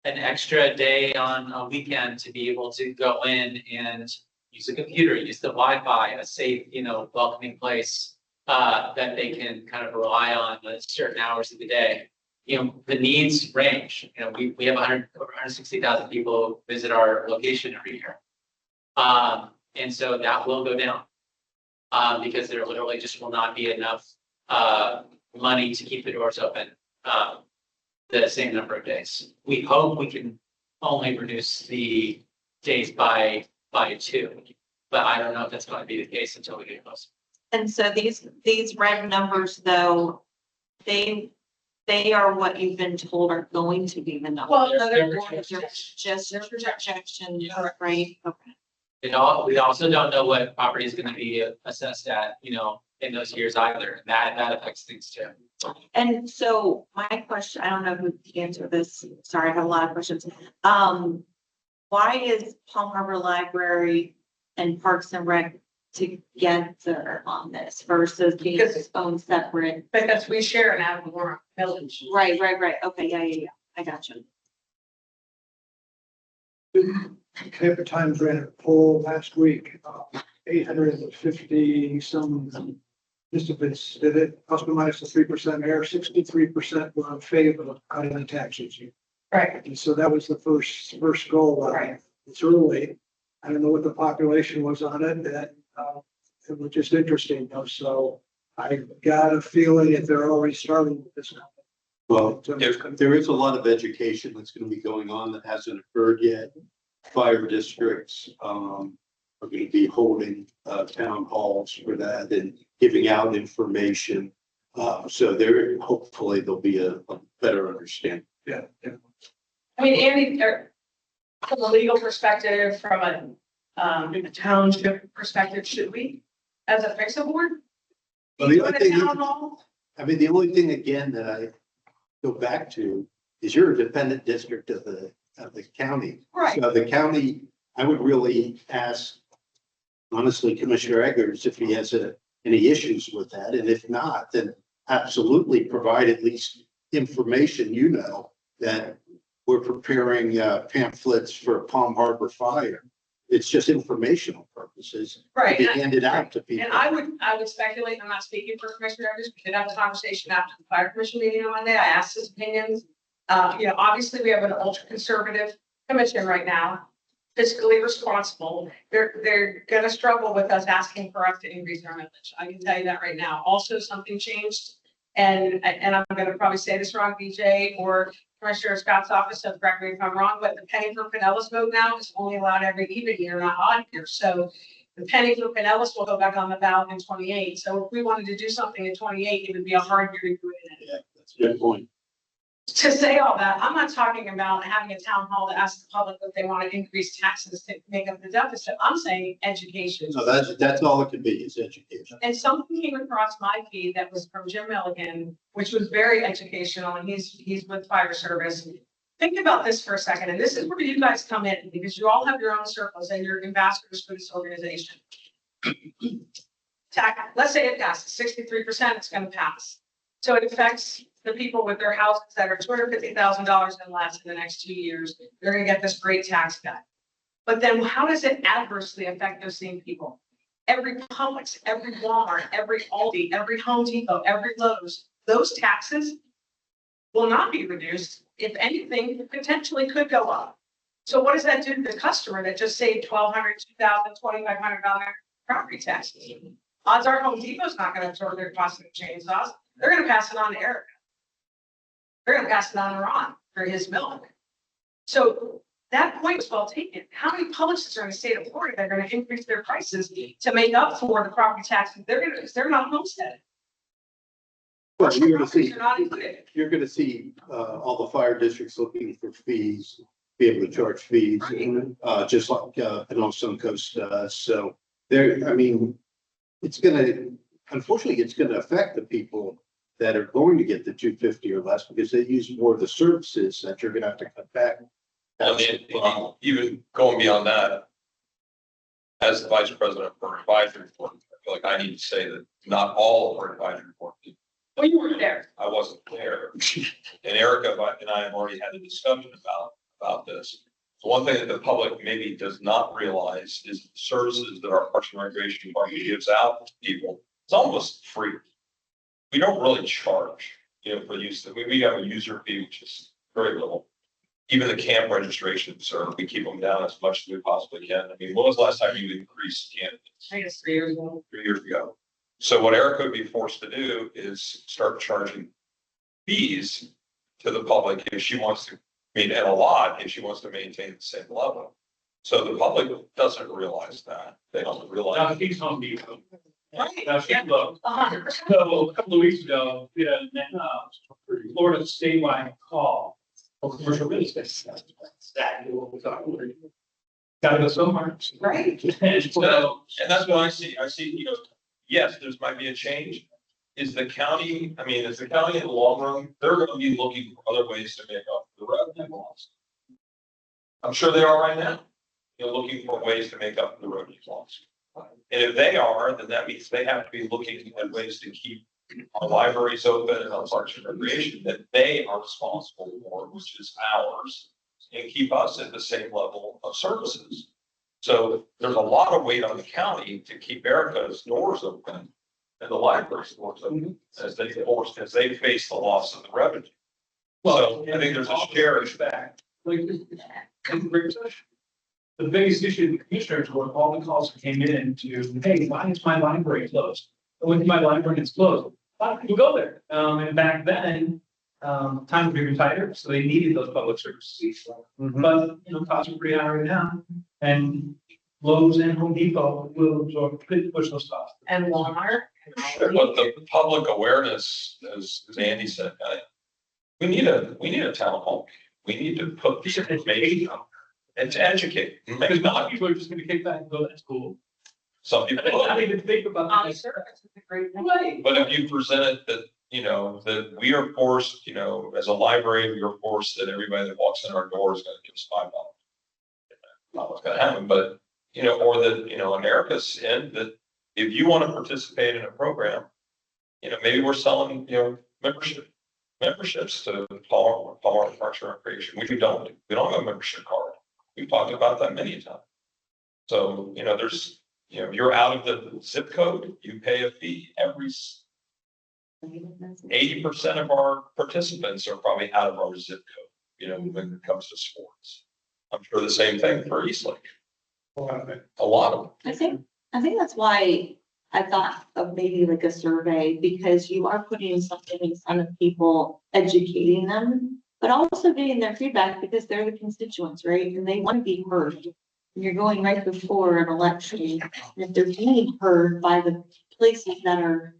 an extra day on a weekend to be able to go in and use a computer, use the Wi-Fi, a safe, welcoming place that they can kind of rely on at certain hours of the day. The needs range. We have over 160,000 people visit our location every year. And so that will go down because there literally just will not be enough money to keep the doors open the same number of days. We hope we can only reduce the days by 2, but I don't know if that's going to be the case until we get close. And so these red numbers, though, they are what you've been told are going to be the numbers. Well, no, They're they're Just projections, right? Okay. We also don't know what property is going to be assessed at, in those years either. That affects things too. And so my question, I don't know who can answer this. Sorry, I have a lot of questions. Why is Palm Harbor Library and Parks and Rec together on this versus being its own separate? Because we share an Avamore village. Right. Okay, yeah. I got you. Cape Times ran a poll last week, 850 some participants did it, customize the 3% mayor, 63% were in favor of cutting the taxes. Right. And so that was the first goal. Right. It's early. I don't know what the population was on it, that it was just interesting, so I got a feeling that they're already starting with this. Well, there is a lot of education that's going to be going on that hasn't occurred yet. Fire districts are going to be holding town halls for that and giving out information. So hopefully there'll be a better understanding. Yeah. I mean, Andy, from a legal perspective, from a township perspective, should we, as a FICSA board? Well, do a town hall? the only thing again that I go back to is you're a dependent district of the county. Right. So the county, I would really ask honestly, Commissioner Eggers, if he has any issues with that, and if not, then absolutely provide at least information, that we're preparing pamphlets for Palm Harbor Fire. It's just informational purposes. Right. To be handed out to people. And I would speculate, I'm not speaking for Commissioner Evans, we did have a conversation after the fire commission meeting on Monday. I asked his opinions. Obviously we have an ultra conservative commission right now, fiscally responsible. They're gonna struggle with us asking for us to increase our millage. I can tell you that right now. Also, something changed. And I'm gonna probably say this wrong, BJ, or Commissioner Scott's office, so correct me if I'm wrong, but the penny for Pinellas vote now is only allowed every even year, not odd year. So the penny for Pinellas will go back on the ballot in 28. So if we wanted to do something in 28, it would be a hard year to do it in. Yeah, that's a good point. To say all that, I'm not talking about having a town hall to ask the public if they want to increase taxes to make up the deficit. I'm saying education. So that's all it can be, is education. And something came across my feed that was from Jim Milligan, which was very educational, and he's with fire service. Think about this for a second, and this is where you guys come in, because you all have your own circles and you're ambassadors for this organization. Let's say it passes 63%, it's gonna pass. So it affects the people with their houses that are $250,000 and less in the next 2 years. They're gonna get this great tax cut. But then how does it adversely affect those same people? Every Publix, every Walmart, every Aldi, every Home Depot, every Lowe's, those taxes will not be reduced. If anything, potentially could go up. So what does that do to the customer that just saved $1,200, $2,000, $2,500 property taxes? Odds are Home Depot's not gonna absorb their cost of chainsaws. They're gonna pass it on to Eric. They're gonna pass it on to Ron for his milk. So that point was well taken. How many Publixes are in the state of Florida that are gonna increase their prices to make up for the property taxes? They're not homesteaded. Well, you're gonna see, They're not included. you're gonna see, all the fire districts looking for fees, be able to charge fees, just like, Suncoast does. So there, I mean, unfortunately, it's gonna affect the people that are going to get the 250 or less because they use more of the services that you're gonna have to cut back. And even going beyond that, as the vice president for advisory board, I feel like I need to say that not all are advisory board people. Well, you weren't there. I wasn't there. And Erica and I have already had a discussion about this. So one thing that the public maybe does not realize is the services that our Parks and Recreation Department gives out to people, it's almost free. We don't really charge, for use. We have a user fee, which is very little. Even the camp registrations we keep them down as much as we possibly can. I mean, when was the last time you increased candidates? I guess 3 years ago. 3 years ago. So what Erica would be forced to do is start charging fees to the public if she wants to, and a lot if she wants to maintain the same level. So the public doesn't realize that. They don't realize. Now, he's Home Depot. Right. Now, she looked. 100%. So a couple of weeks ago, we had a Florida statewide call for commercial real estate. That's exactly what we're talking about. Gotta go somewhere. Right. And so, And that's what I see, yes, there's might be a change. Is the county in the long run, they're gonna be looking for other ways to make up the revenue loss. I'm sure they are right now, looking for ways to make up the revenue loss. And if they are, then that means they have to be looking at ways to keep our libraries open and our parks and recreation that they are responsible for, which is ours, and keep us at the same level of services. So there's a lot of weight on the county to keep Erica's doors open and the library's doors open as they face the loss of the revenue. So I think there's a shared back. Like, the biggest issue the commissioners were all the calls that came in to, hey, why is my library closed? I went to my library and it's closed. A lot of people go there. And back then, times were even tighter, so they needed those public services. But, costs are pretty high right now. And Lowe's and Home Depot will push those costs. And Walmart. But the public awareness, as Andy said, we need a town hall. We need to put this information out and to educate. Because Maybe a lot not of people are just gonna kick back and go, that's cool. some people. I didn't even think about that. Service is a great thing. Right. But if you present it that, that we are forced, as a library, we are forced that everybody that walks in our door is gonna give us $5. Not what's gonna happen, but or the, America's end, that if you want to participate in a program, maybe we're selling, memberships to Palmer Parks and Recreation, which we don't do. We don't have a membership card. We've talked about that many times. So, there's, you're out of the zip code, you pay a fee. 80% of our participants are probably out of our zip code, when it comes to sports. I'm sure the same thing for Eastlake. A lot of them. I think that's why I thought of maybe like a survey, because you are putting something in front of people, educating them, but also getting their feedback, because they're the constituents, right? And they want to be heard. And you're going right before an election, and if they're being heard by the places that are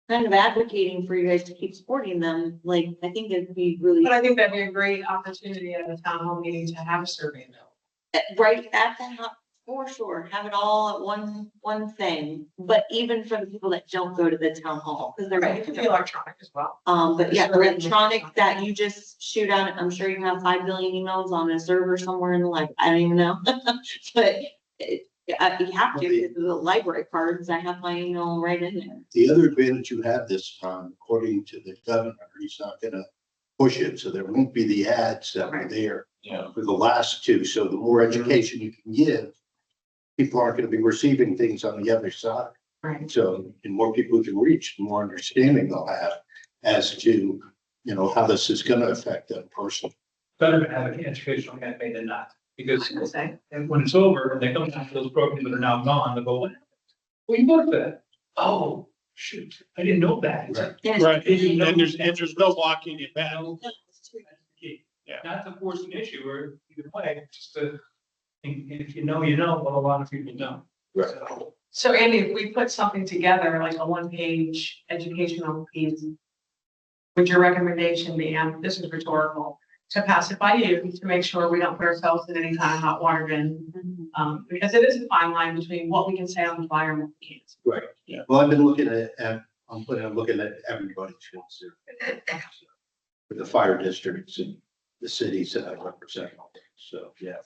kind of advocating for you guys to keep supporting them, like, I think it'd be really. But I think that'd be a great opportunity at a town hall meeting to have a survey though. Right at the, for sure, have it all at one thing, but even for the people that don't go to the town hall, because they're. Right, it could be electronic as well. But yeah, electronic that you just shoot out, I'm sure you have 5 billion emails on a server somewhere in the library, I don't even know. But you have to, because of the library cards, I have my email right in there. The other advantage you have this time, according to the governor, he's not gonna push it, so there won't be the ads that were there for the last two. So the more education you can give, people aren't gonna be receiving things on the other side. Right. So the more people you can reach, the more understanding they'll have as to, how this is gonna affect them personally. Better to have an educational campaign than not, because I would say. and when it's over, and they come down to those programs that are now gone, they go, well, you voted for that. Oh, shoot, I didn't know that. Right, and there's no walking it back. Yeah. Not to force an issue or either way, just to, if you know, you know, but a lot of people don't. Right. So, So Andy, if we put something together, like a one-page educational piece, would your recommendation be, and this is rhetorical, to pass it by you to make sure we don't put ourselves in any kind of hot water bin? Because it is a fine line between what we can say on the flyer and what we can't. Right. Yeah. Well, I've been looking I'm looking at everybody's fields there. With the fire districts and the cities that I represent. So, yeah.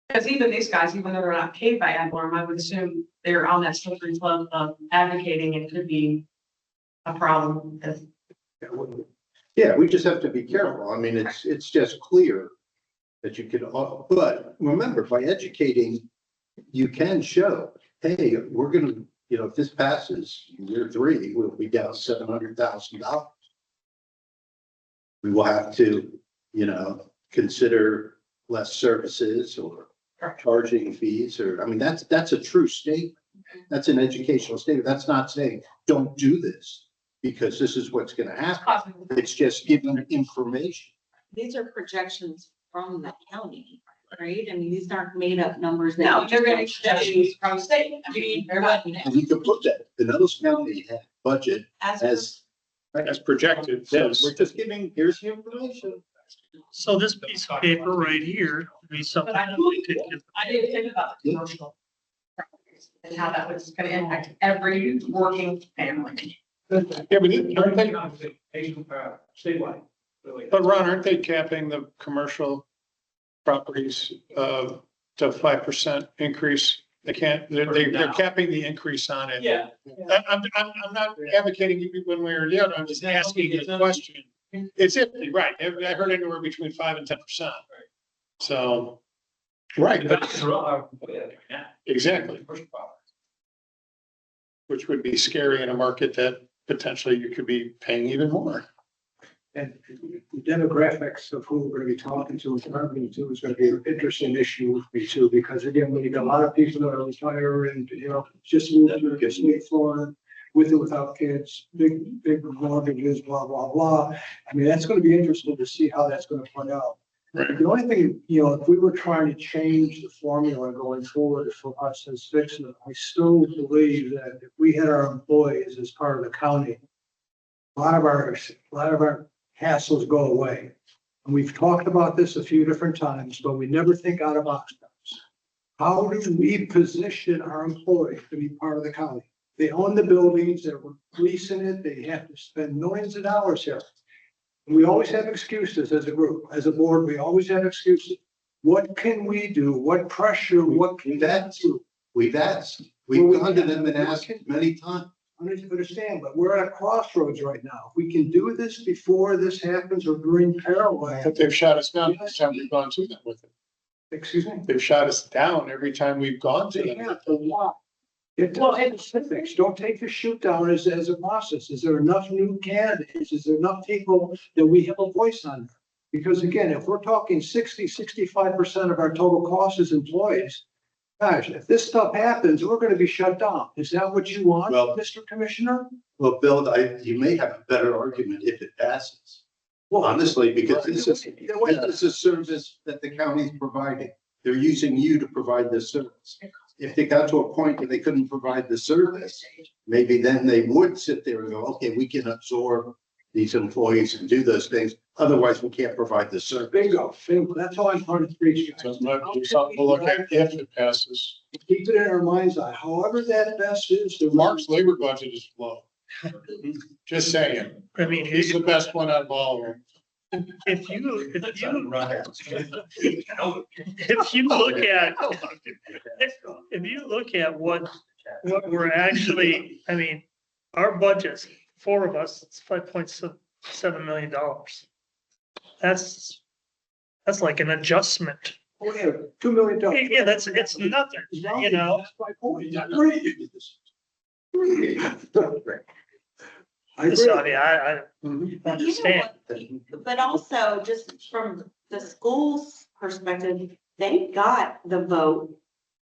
Because even these guys, even though they're not paid by ad valorem, I would assume they're on that slippery slope of advocating, and it could be a problem. Yeah, we just have to be careful. I mean, it's just clear that you can, but remember, by educating, you can show, hey, we're gonna, if this passes year 3, we'll be down $700,000. We will have to, consider less services or charging fees, or, I mean, that's a true statement. That's an educational statement. That's not saying, don't do this, because this is what's gonna happen. It's just giving information. These are projections from the county, right? I mean, these aren't made up numbers. that No, you they're just getting don't projections from the state. I mean, they're not. And you can put that, the Nuttall County had budget as projected, so yes. we're just giving, here's the information. So this piece of paper right here would be something. But I didn't think about the commercial properties and how that was gonna impact every working family. Yeah, but aren't they, statewide. Really. but Ron, aren't they capping the commercial properties to 5% increase? They can't, they're capping the increase on it. Yeah. I'm not advocating one way or the other. I'm just asking a question. It's iffy, right? I heard anywhere between 5 and 10%. So, right, but exactly. Which would be scary in a market that potentially you could be paying even more. And the demographics of who we're gonna be talking to and targeting to is gonna be an interesting issue with me too, because again, when you got a lot of people that are retired and, just moved to the state Florida with or without kids, big mortgages, blah, blah, blah. I mean, that's gonna be interesting to see how that's gonna play out. Right. The only thing, if we were trying to change the formula going forward for us as Vixen, I still believe that if we had our employees as part of the county, a lot of our hassles go away. And we've talked about this a few different times, but we never think out of box. How do we position our employees to be part of the county? They own the buildings, they're leasing it, they have to spend millions of dollars here. We always have excuses as a group, as a board, we always have excuses. What can we do? What pressure, what can that do? We've asked, we've gone to them and asked many times. I understand, but we're at a crossroads right now. If we can do this before this happens or during parallel. But they've shot us down every time we've gone to them with it. Excuse me? They've shot us down every time we've gone to They them. have a lot. It does specifics. Don't take the shoot down as a process. Is there enough new candidates? Is there enough people that we have a voice on? Because again, if we're talking 65% of our total cost is employees, gosh, if this stuff happens, we're gonna be shut down. Is that what you want, Well- Mr. Commissioner? Well, Bill, you may have a better argument if it passes, Well, honestly, because this is then a service that the county's providing. They're using you to provide this service. If they got to a point where they couldn't provide the service, maybe then they would sit there and go, okay, we can absorb these employees and do those things. Otherwise, we can't provide the service. Bingo. That's all I'm trying to preach. So it might be something to look at if it passes. Keep it in our mind's eye. However that best is. Mark's labor budget is low. Just saying. I mean, He's the best one out of all of them. if you look at what we're actually, I mean, our budget's, four of us, it's $5.7 million. That's like an adjustment. Oh, yeah, $2 million. Yeah, it's nothing, you know? That's my point. I agree. I agree. So, I mean, I Mhm. You know understand. what? But also, just from the school's perspective, they got the vote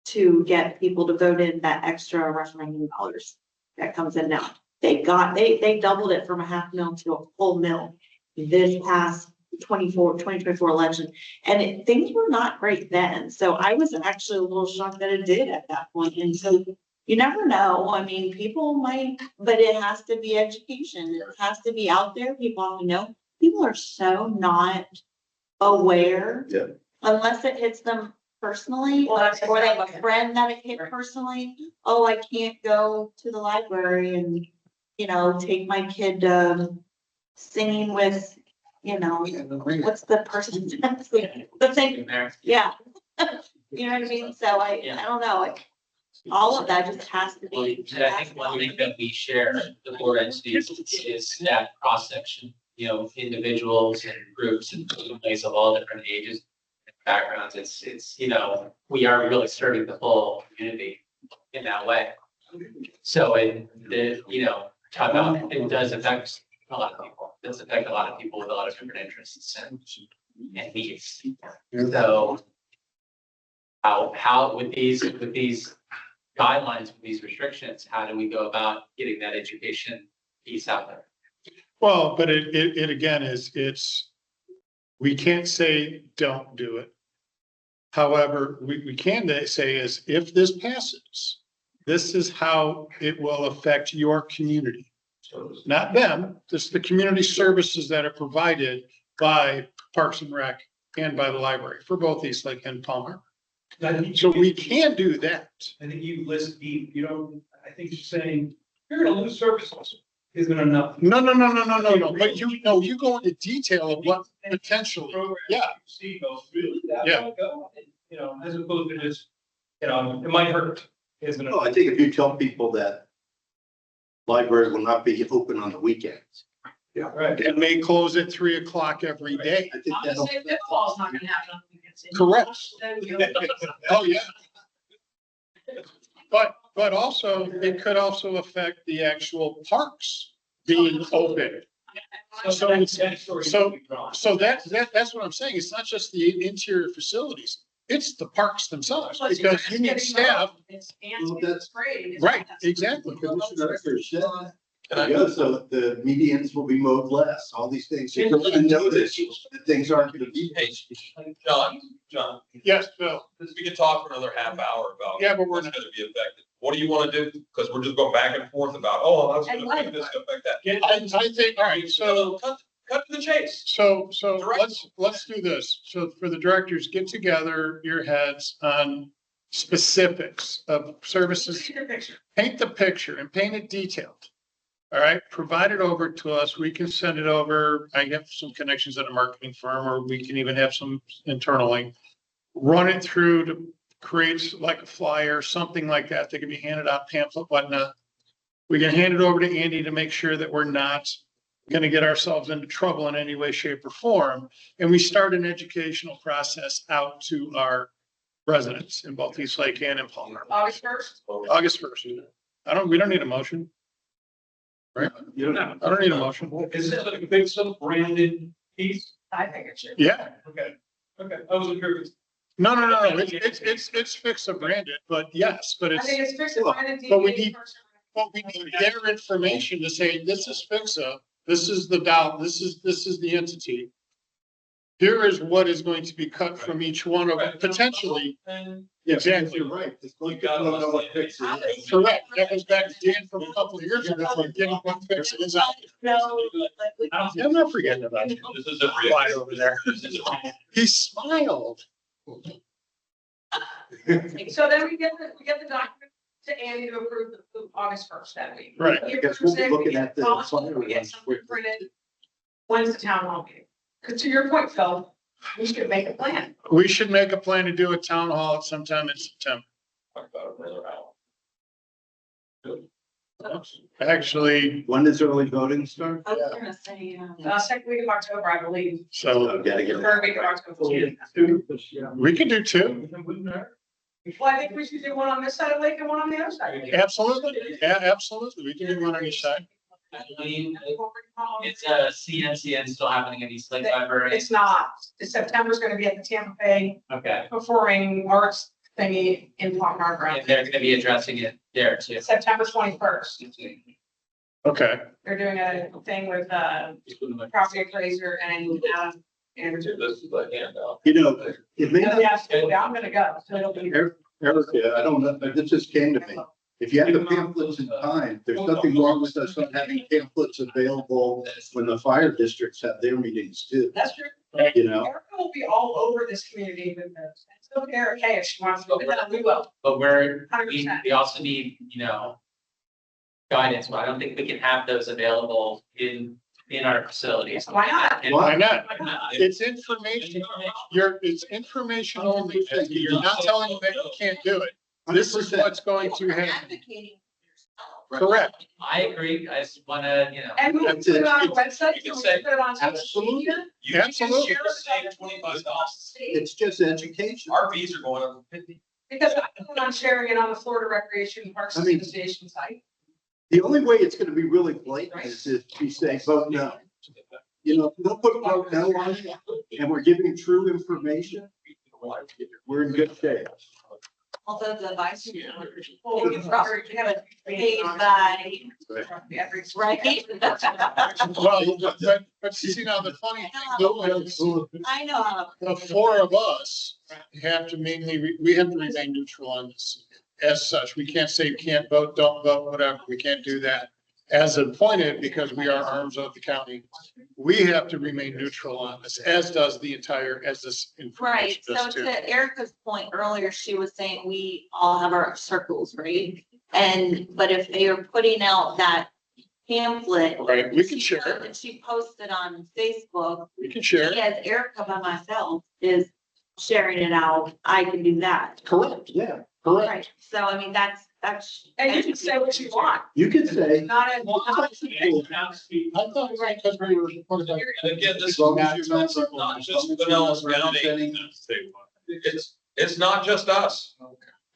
to get people to vote in that extra referendum dollars that comes in now. They doubled it from a $500,000 to a full $1 million this past 2024 election. And things were not great then. So I was actually a little shocked that it did at that point. And so you never know. I mean, people might, but it has to be education. It has to be out there. People have to know. People are so not aware. Yeah. Unless it hits them personally, Well, that's or they have a exactly it. friend that it hit personally. Oh, I can't go to the library and, take my kid, singing with, what's the person? The thing, yeah. You know what I mean? So I don't know. All of that just has to Well, be. I think one thing that we share, the board entities, is that cross section, individuals and groups and families of all different ages and backgrounds. It's, we are really serving the whole community in that way. So it does affect a lot of people. It does affect a lot of people with a lot of different interests and needs. So how with these guidelines, with these restrictions, how do we go about getting that education piece out there? Well, but it again we can't say don't do it. However, we can say is if this passes, this is how it will affect your community. Not them, just the community services that are provided by Parks and Rec and by the library for both Eastlake and Palmer. So we can do that. I think you list deep, I think you're saying, you're gonna lose services, isn't enough. No. But you go into detail of what potentially, yeah. See goes really that Yeah. go, as opposed to just, it might hurt, isn't it? Well, I think if you tell people that library will not be open on the weekends. Yeah. Right. It may close at 3:00 every day. I think that'll. Honestly, pickleball's not gonna happen on the weekends. Correct. Oh, yeah. But also, it could also affect the actual parks being open. So that's what I'm saying. It's not just the interior facilities. It's the parks themselves because you need staff. It's Well, that's- anti-sprayed. Right, exactly. Commissioner Ecker said, so the medians will be mowed less, all these things. You don't notice that things aren't gonna be. Hey, John, Yes, Bill. we could talk for another half hour about. Yeah, but we're what's gonna be affected. What do you wanna do? Because we're just going back and forth about, that's gonna affect this, gonna affect that. I think, all right, so. Cut to the chase. So let's do this. So for the directors, get together your heads on specifics of services. Paint the picture and paint it detailed. All right, provide it over to us. We can send it over. I have some connections at a marketing firm, or we can even have some internally. run it through to create like a flyer, something like that. That can be handed out, pamphlet, whatnot. We can hand it over to Andy to make sure that we're not going to get ourselves into trouble in any way, shape or form. And we start an educational process out to our residents in both East Lake and in Palmer. August 1st? August 1st. We don't need a motion. Right? You don't know. I don't need a motion. Is this like a big stuff branded piece? I think it should. Yeah. Okay, okay, I wasn't curious. No. It's FICSA branded, but yes, but I it's, think it's fixed. but we need their information to say, this is FICSA, this is the this is the entity. Here is what is going to be cut from each one of them, potentially. And Exactly. You're right. It's going You to gotta know what understand. fix it is. Correct. That goes back to Dan from a couple of years ago, like getting what FICSA is out. No, like we. I don't see- I'm not forgetting about you. This is a Fly over there. This is a- He smiled. So then we get the document to Andy to approve the August 1st that week. Right. He I guess we'll approves be it, looking we at the get policy, flyer we get ones something quickly. printed. When's the town hall meeting? Because to your point, Phil, we should make a plan. We should make a plan to do a town hall sometime in September. Talk about it further out. Actually, When does early voting start? I was gonna say, Second week of October, I believe. so Gotta get it. Third week of October. we can do two. Well, I think we should do one on this side of the lake and one on the other side. of the lake. Absolutely. Yeah, absolutely. We can do one on each side. I believe it's a CNCN still happening at East Lake Library. It's not. September's gonna be at the Tampa Bay Okay, Performing Arts thingy in Palm Harbor. and they're gonna be addressing it there too. September 21st. Okay. They're doing a thing with property appraiser and and. This is the handout. You know, it may not, Yeah, I'm gonna go. So it'll be. Erica, I don't know, but this just came to me. If you have the pamphlets in time, there's nothing wrong with us not having pamphlets available when the fire districts have their meetings too, That's true. you know? Erica will be all over this community with this. So Erica, if she wants to go, we will. But we 100%. also need, guidance. Well, I don't think we can have those available in our facilities. Why not? And- Why not? Why not? It's information. It's information only. You're not telling them that you can't do it. This is what's going to happen. advocating. Correct. I agree. I just wanna, And we can That's put it. it on our website, You can can we say- put it on social Absolutely. media? You can Absolutely. share the same $25. It's just education. Our fees are going up 50. Because I'm not sharing it on the Florida Recreation Parks I mean- Association site. The only way it's gonna be really blatant is if we say vote no. You know, if we don't put vote no on it and we're giving true information, we're in good shape. Although the vice. Well, we Robert, you haven't paid by, Every. right? Well, but see now the funny thing though is I know. the four of us have to we have to remain neutral on this. As such, we can't say you can't vote, don't vote, whatever. We can't do that. As appointed, because we are arms of the county, we have to remain neutral on this, as does as this Right, information so does too. to Erica's point earlier, she was saying we all have our circles, right? But if they are putting out that pamphlet. Right, we can share it. And she posted on Facebook, We can share it. as Erica by myself is sharing it out, I can do that. Correct. Yeah, Correct. Right, so I mean, that's. And you can say what you want, you could say, not in. I thought it was because we were. And again, this as is long as you're not. not just Pinellas County. It's not just us.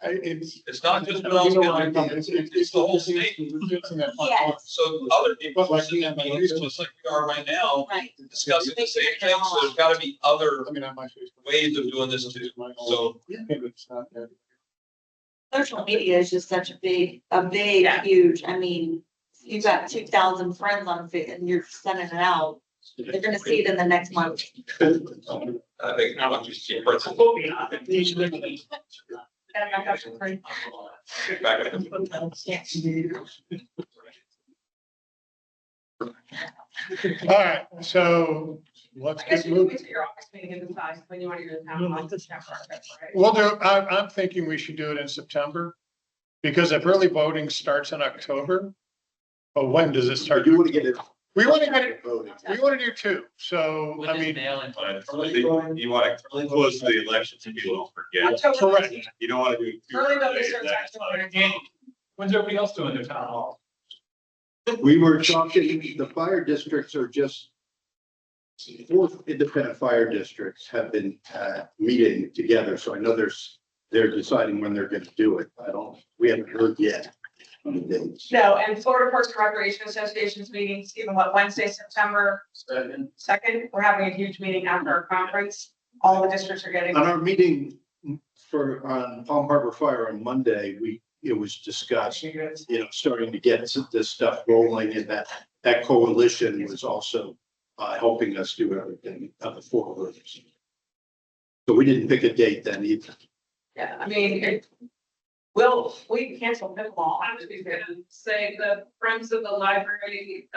It's not just Pinellas County. It's the whole state. Yes. So other people are sitting in meetings just like we are right now, Right. discussing the same thing. So there's gotta be other I mean, on my Facebook. ways of doing this too. So Social media is just such a big, Yeah. huge, I mean, you've got 2,000 friends on it and you're sending it out. They're gonna see it in the next month. I think I'm just cheap. Back up. All right, so let's I guess get you can moving. wait till your office meeting and decide when you want to do the town hall. Right? Well, I'm thinking we should do it in September. Because if early voting starts in October, but when does it I start? do want to get it We want to get, Voting. we want to do two. So, With I his mean, mail and. But you want to close to the election so people don't forget. October correct. 15th. You don't want to do. it too Early vote early. starts That's October like- 19th. When's everybody else doing their town hall? We were talking, the fire districts are just, 4 independent fire districts have been meeting together, so I know they're deciding when they're gonna do it. We haven't heard yet on the dates. No, and Florida Parks and Recreation Association's meeting, Stephen, what, Wednesday, September 2nd? We're having a huge meeting after our conference. All the districts are getting. On our meeting on Palm Harbor Fire on Monday, it was discussed, starting to get this stuff rolling, and that coalition was also helping us do everything of the 4 groups. So we didn't pick a date then either. Yeah, I mean, we can cancel pickleball. I was gonna say the Friends of the Library,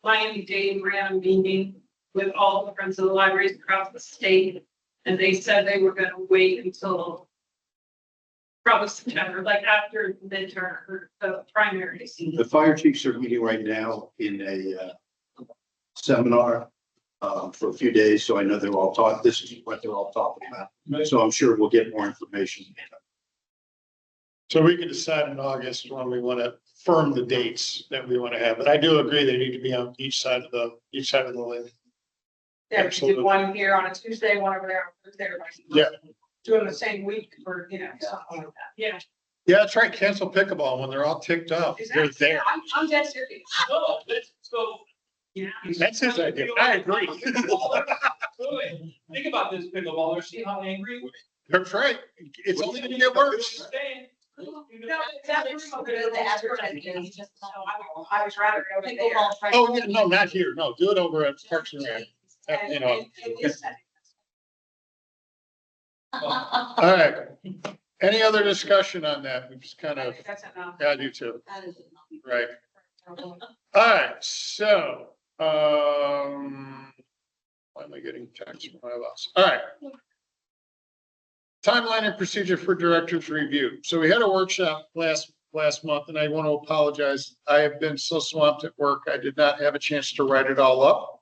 Miami Dade ran a meeting with all the Friends of the Libraries across the state. And they said they were gonna wait until probably September, like after midterm or the primary season. The fire chiefs are meeting right now in a seminar for a few days, so I know they're all talking, this is what they're all talking about. So I'm sure we'll get more information. So we can decide in August when we want to firm the dates that we want to have, but I do agree they need to be on each side of the lake. Yeah, we should Absolutely. do one here on a Tuesday, one over there on Thursday. or vice versa. Yeah. Do them the same week or, something like that. Yeah. Yeah, that's right. Cancel pickleball when they're all ticked off. They're Exactly. there. I'm dead serious. No, let's go. That's his idea. I agree. Think about this pickleballer, see how angry. That's right. It's only gonna get worse. No, that room over there, the advertising is just, so I was rather go over there. Oh, yeah, no, not here. No, do it over at Parks and Rec. And- You know. and it's- All right. Any other discussion on that? We just kind I of, think that's enough. yeah, I do too. That is enough. Right. All right, so, why am I getting text from my boss? All right. Timeline and procedure for director's review. So we had a workshop last month, and I want to apologize. I have been so swamped at work. I did not have a chance to write it all up.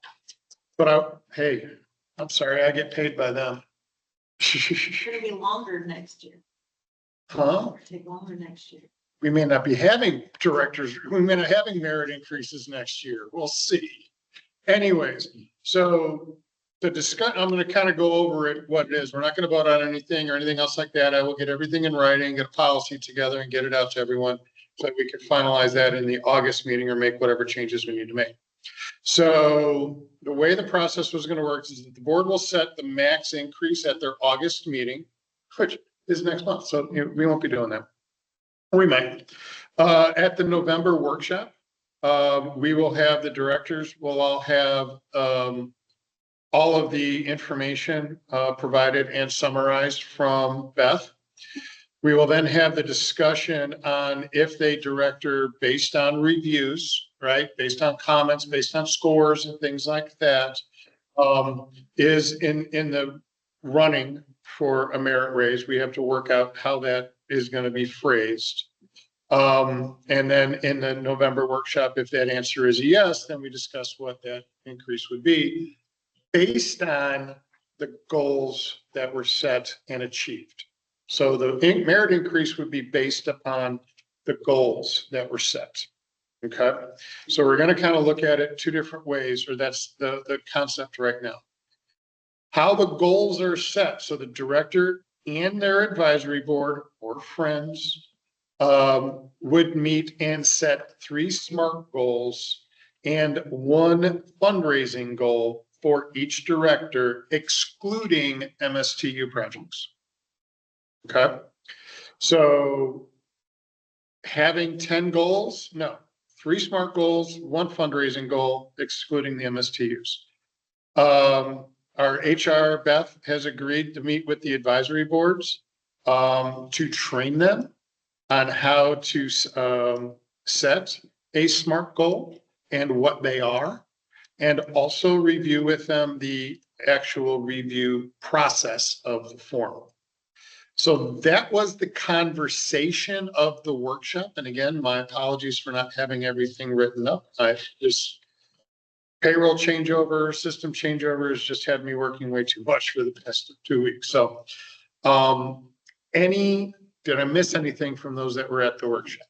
But hey, I'm sorry, I get paid by them. It's gonna be longer next year. Huh? Take longer next year. We may not be having directors, we may not having merit increases next year. We'll see. Anyways, so the discuss, I'm gonna kind of go over it, what it is. We're not gonna vote on anything or anything else like that. I will get everything in writing, get a policy together and get it out to everyone so that we can finalize that in the August meeting or make whatever changes we need to make. So the way the process was gonna work is that the board will set the max increase at their August meeting, which is next month. So we won't be doing that. We might. At the November workshop, we will have, the directors will all have all of the information provided and summarized from Beth. We will then have the discussion on if they director based on reviews, right? Based on comments, based on scores and things like that, is in the running for a merit raise. We have to work out how that is going to be phrased. And then in the November workshop, if that answer is a yes, then we discuss what that increase would be based on the goals that were set and achieved. So the merit increase would be based upon the goals that were set. Okay, so we're going to kind of look at it 2 different ways, or that's the concept right now. How the goals are set. So the director and their advisory board or friends would meet and set 3 SMART goals and 1 fundraising goal for each director, excluding MSTU projects. Okay, so having 10 goals? No, 3 SMART goals, 1 fundraising goal, excluding the MSTUs. Our HR, Beth, has agreed to meet with the advisory boards to train them on how to set a SMART goal and what they are, and also review with them the actual review process of the form. So that was the conversation of the workshop. And again, my apologies for not having everything written up. I just payroll changeover, system changeovers just had me working way too much for the past 2 weeks. So, did I miss anything from those that were at the workshop?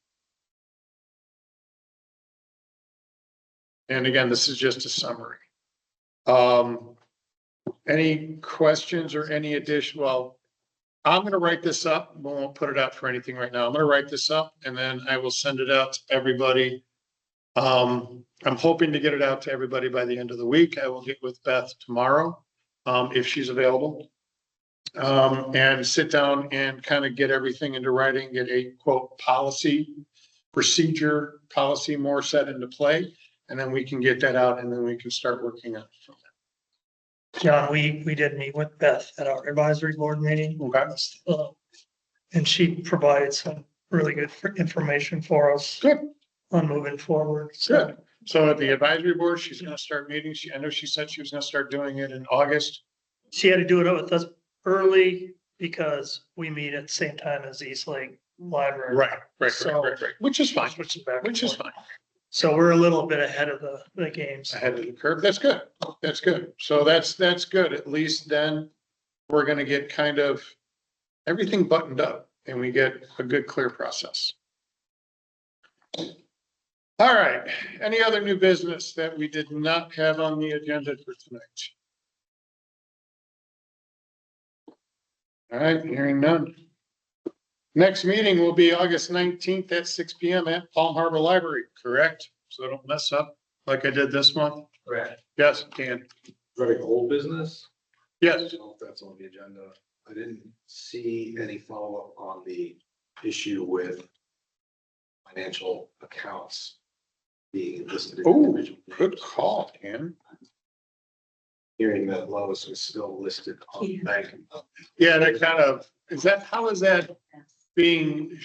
And again, this is just a summary. Any questions or any addition? Well, I'm gonna write this up. We won't put it out for anything right now. I'm gonna write this up and then I will send it out to everybody. I'm hoping to get it out to everybody by the end of the week. I will get with Beth tomorrow, if she's available. And sit down and kind of get everything into writing, get a quote procedure policy more set into play. And then we can get that out and then we can start working on it from John, we did meet with Beth at our advisory board meeting. there. Okay. And she provided some really good information for us. Good. On moving forward. So Good. So at the advisory board, she's gonna start meeting. I know she said she was gonna start doing it in August. she had to do it with us early because we meet at the same time as East Lake Library. Right. So- Which is fine, Switching back and which is forth. fine. So we're a little bit ahead of the games. Ahead of the curve. That's good. That's good. So that's good. At least then we're gonna get kind of everything buttoned up and we get a good, clear process. All right. Any other new business that we did not have on the agenda for tonight? All right, hearing none. Next meeting will be August 19th at 6 PM at Palm Harbor Library, correct? So I don't mess up like I did this month. Correct. Yes, Dan. Very old business. I Yes. don't know if that's on the agenda. I didn't see any follow-up on the issue with financial accounts being listed. in Oh, individual good names. call, Dan. Hearing that Lois was still listed on the bank. Yeah, that kind of, how is that being?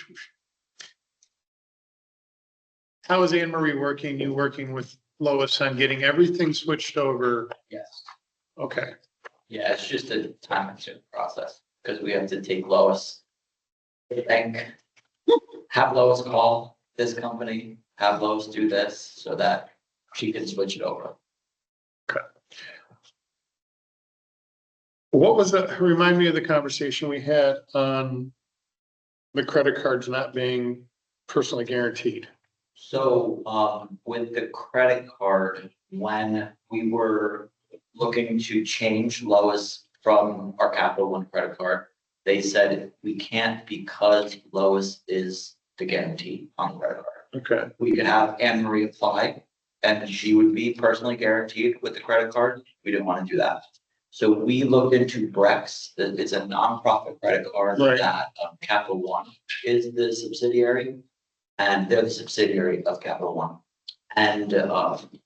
How is Anne Marie working? You working with Lois on getting everything switched over? Yes. Okay, Yeah, it's just a time consuming process because we have to take Lois. Bank, have Lois call this company, have Lois do this so that she can switch it over. what was the, remind me of the conversation we had on the credit cards not being personally guaranteed? So, with the credit card, when we were looking to change Lois from our Capital One credit card, they said we can't because Lois is the guarantee on the credit card. Okay, We could have Anne Marie apply and she would be personally guaranteed with the credit card. We didn't want to do that. So we looked into Brex, that it's a nonprofit credit card Right. that Capital One is the subsidiary. And they're the subsidiary of Capital One. And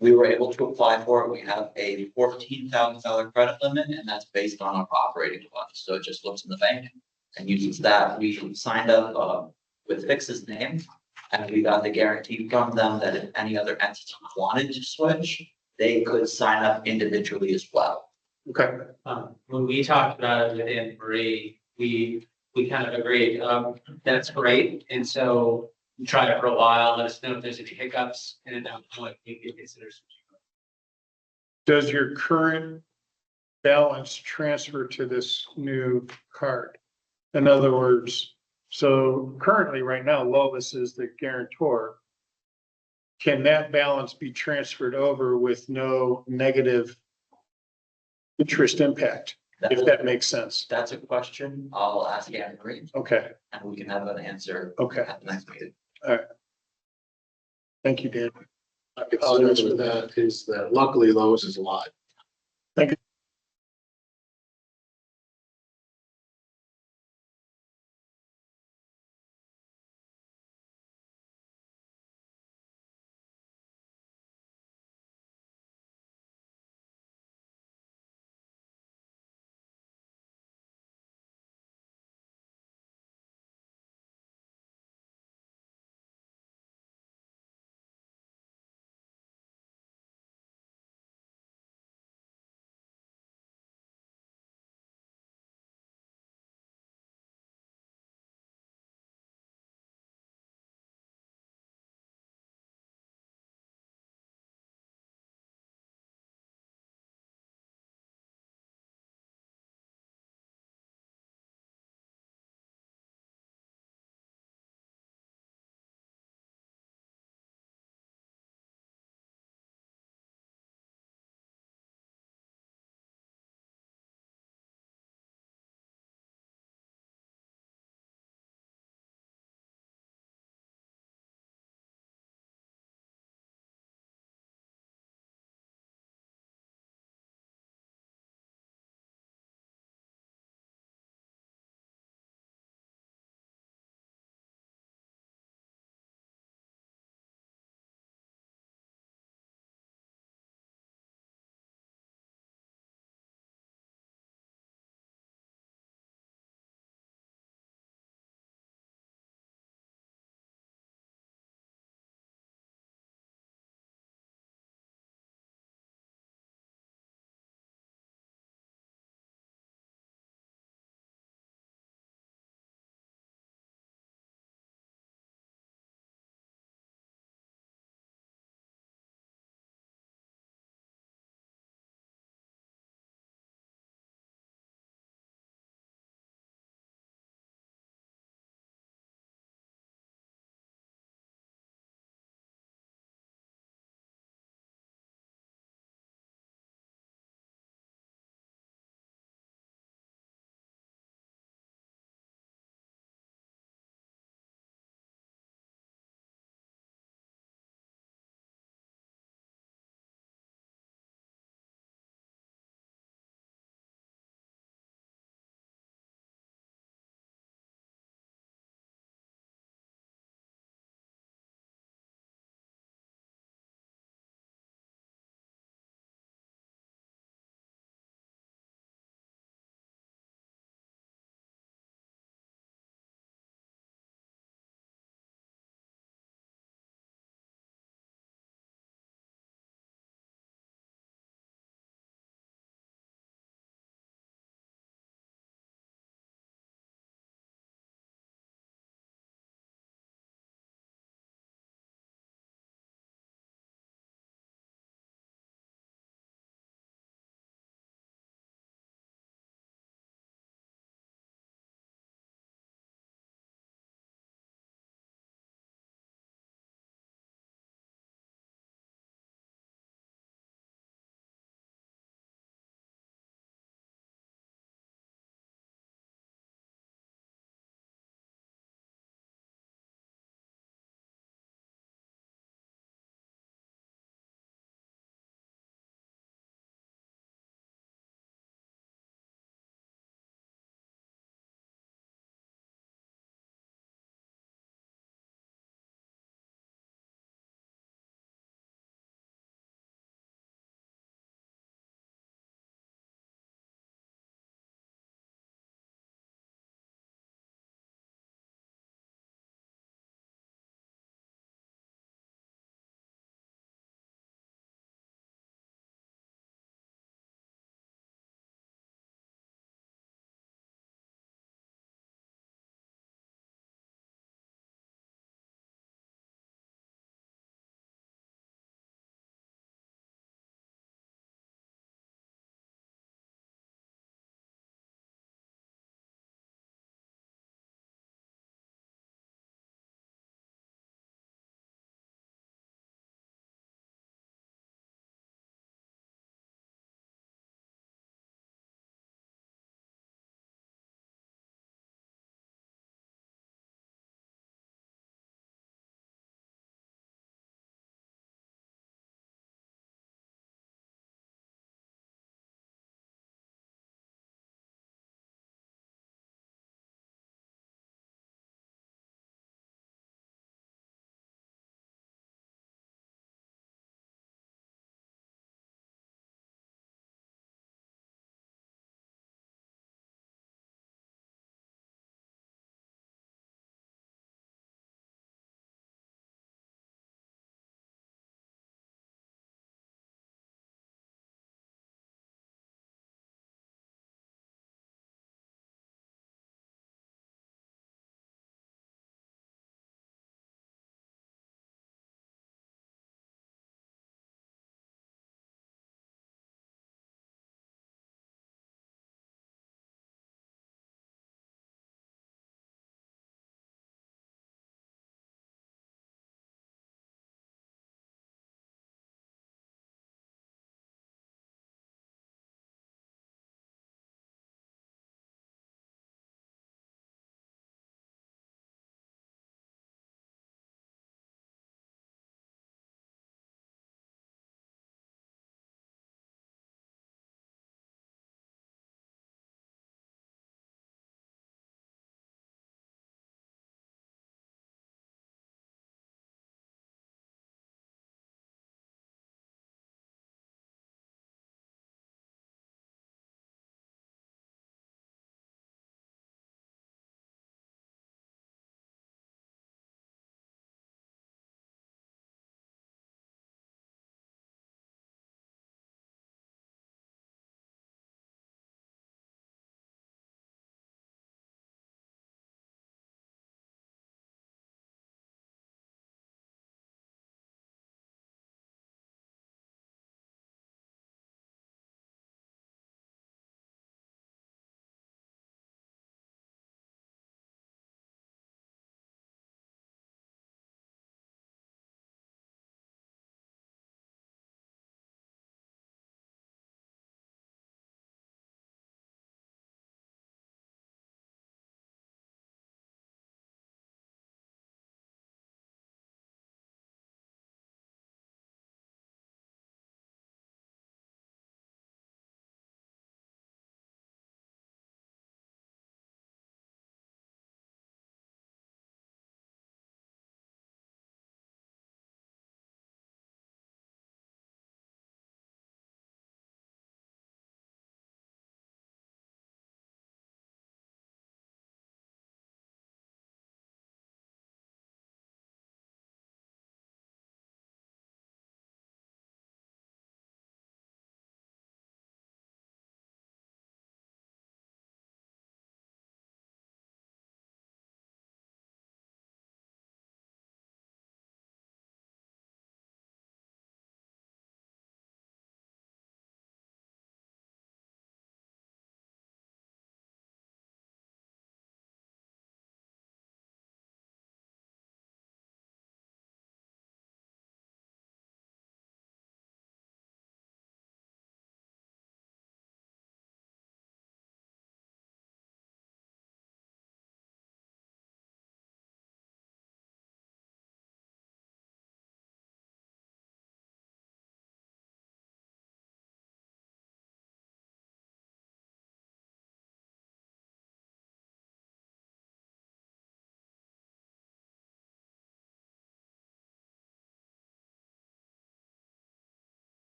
we were able to apply for it. We have a $14,000 credit limit and that's based on our operating funds. So it just looks in the bank and uses that. We signed up with Fix's name. And we got the guarantee from them that if any other entity wanted to switch, they could sign up individually as well. okay, When we talked about it with Anne Marie, we kind of agreed, that's great. And so we tried it for a while, let us know if there's any hiccups and at that point we could consider switching. does your current balance transfer to this new card? In other words, so currently, right now, Lois is the guarantor. Can that balance be transferred over with no negative interest impact, if that makes sense? That's a question I'll ask Anne Marie Okay, and we can have an answer okay, at the next meeting. thank you, Dan. My concern with that is that luckily Lois is alive.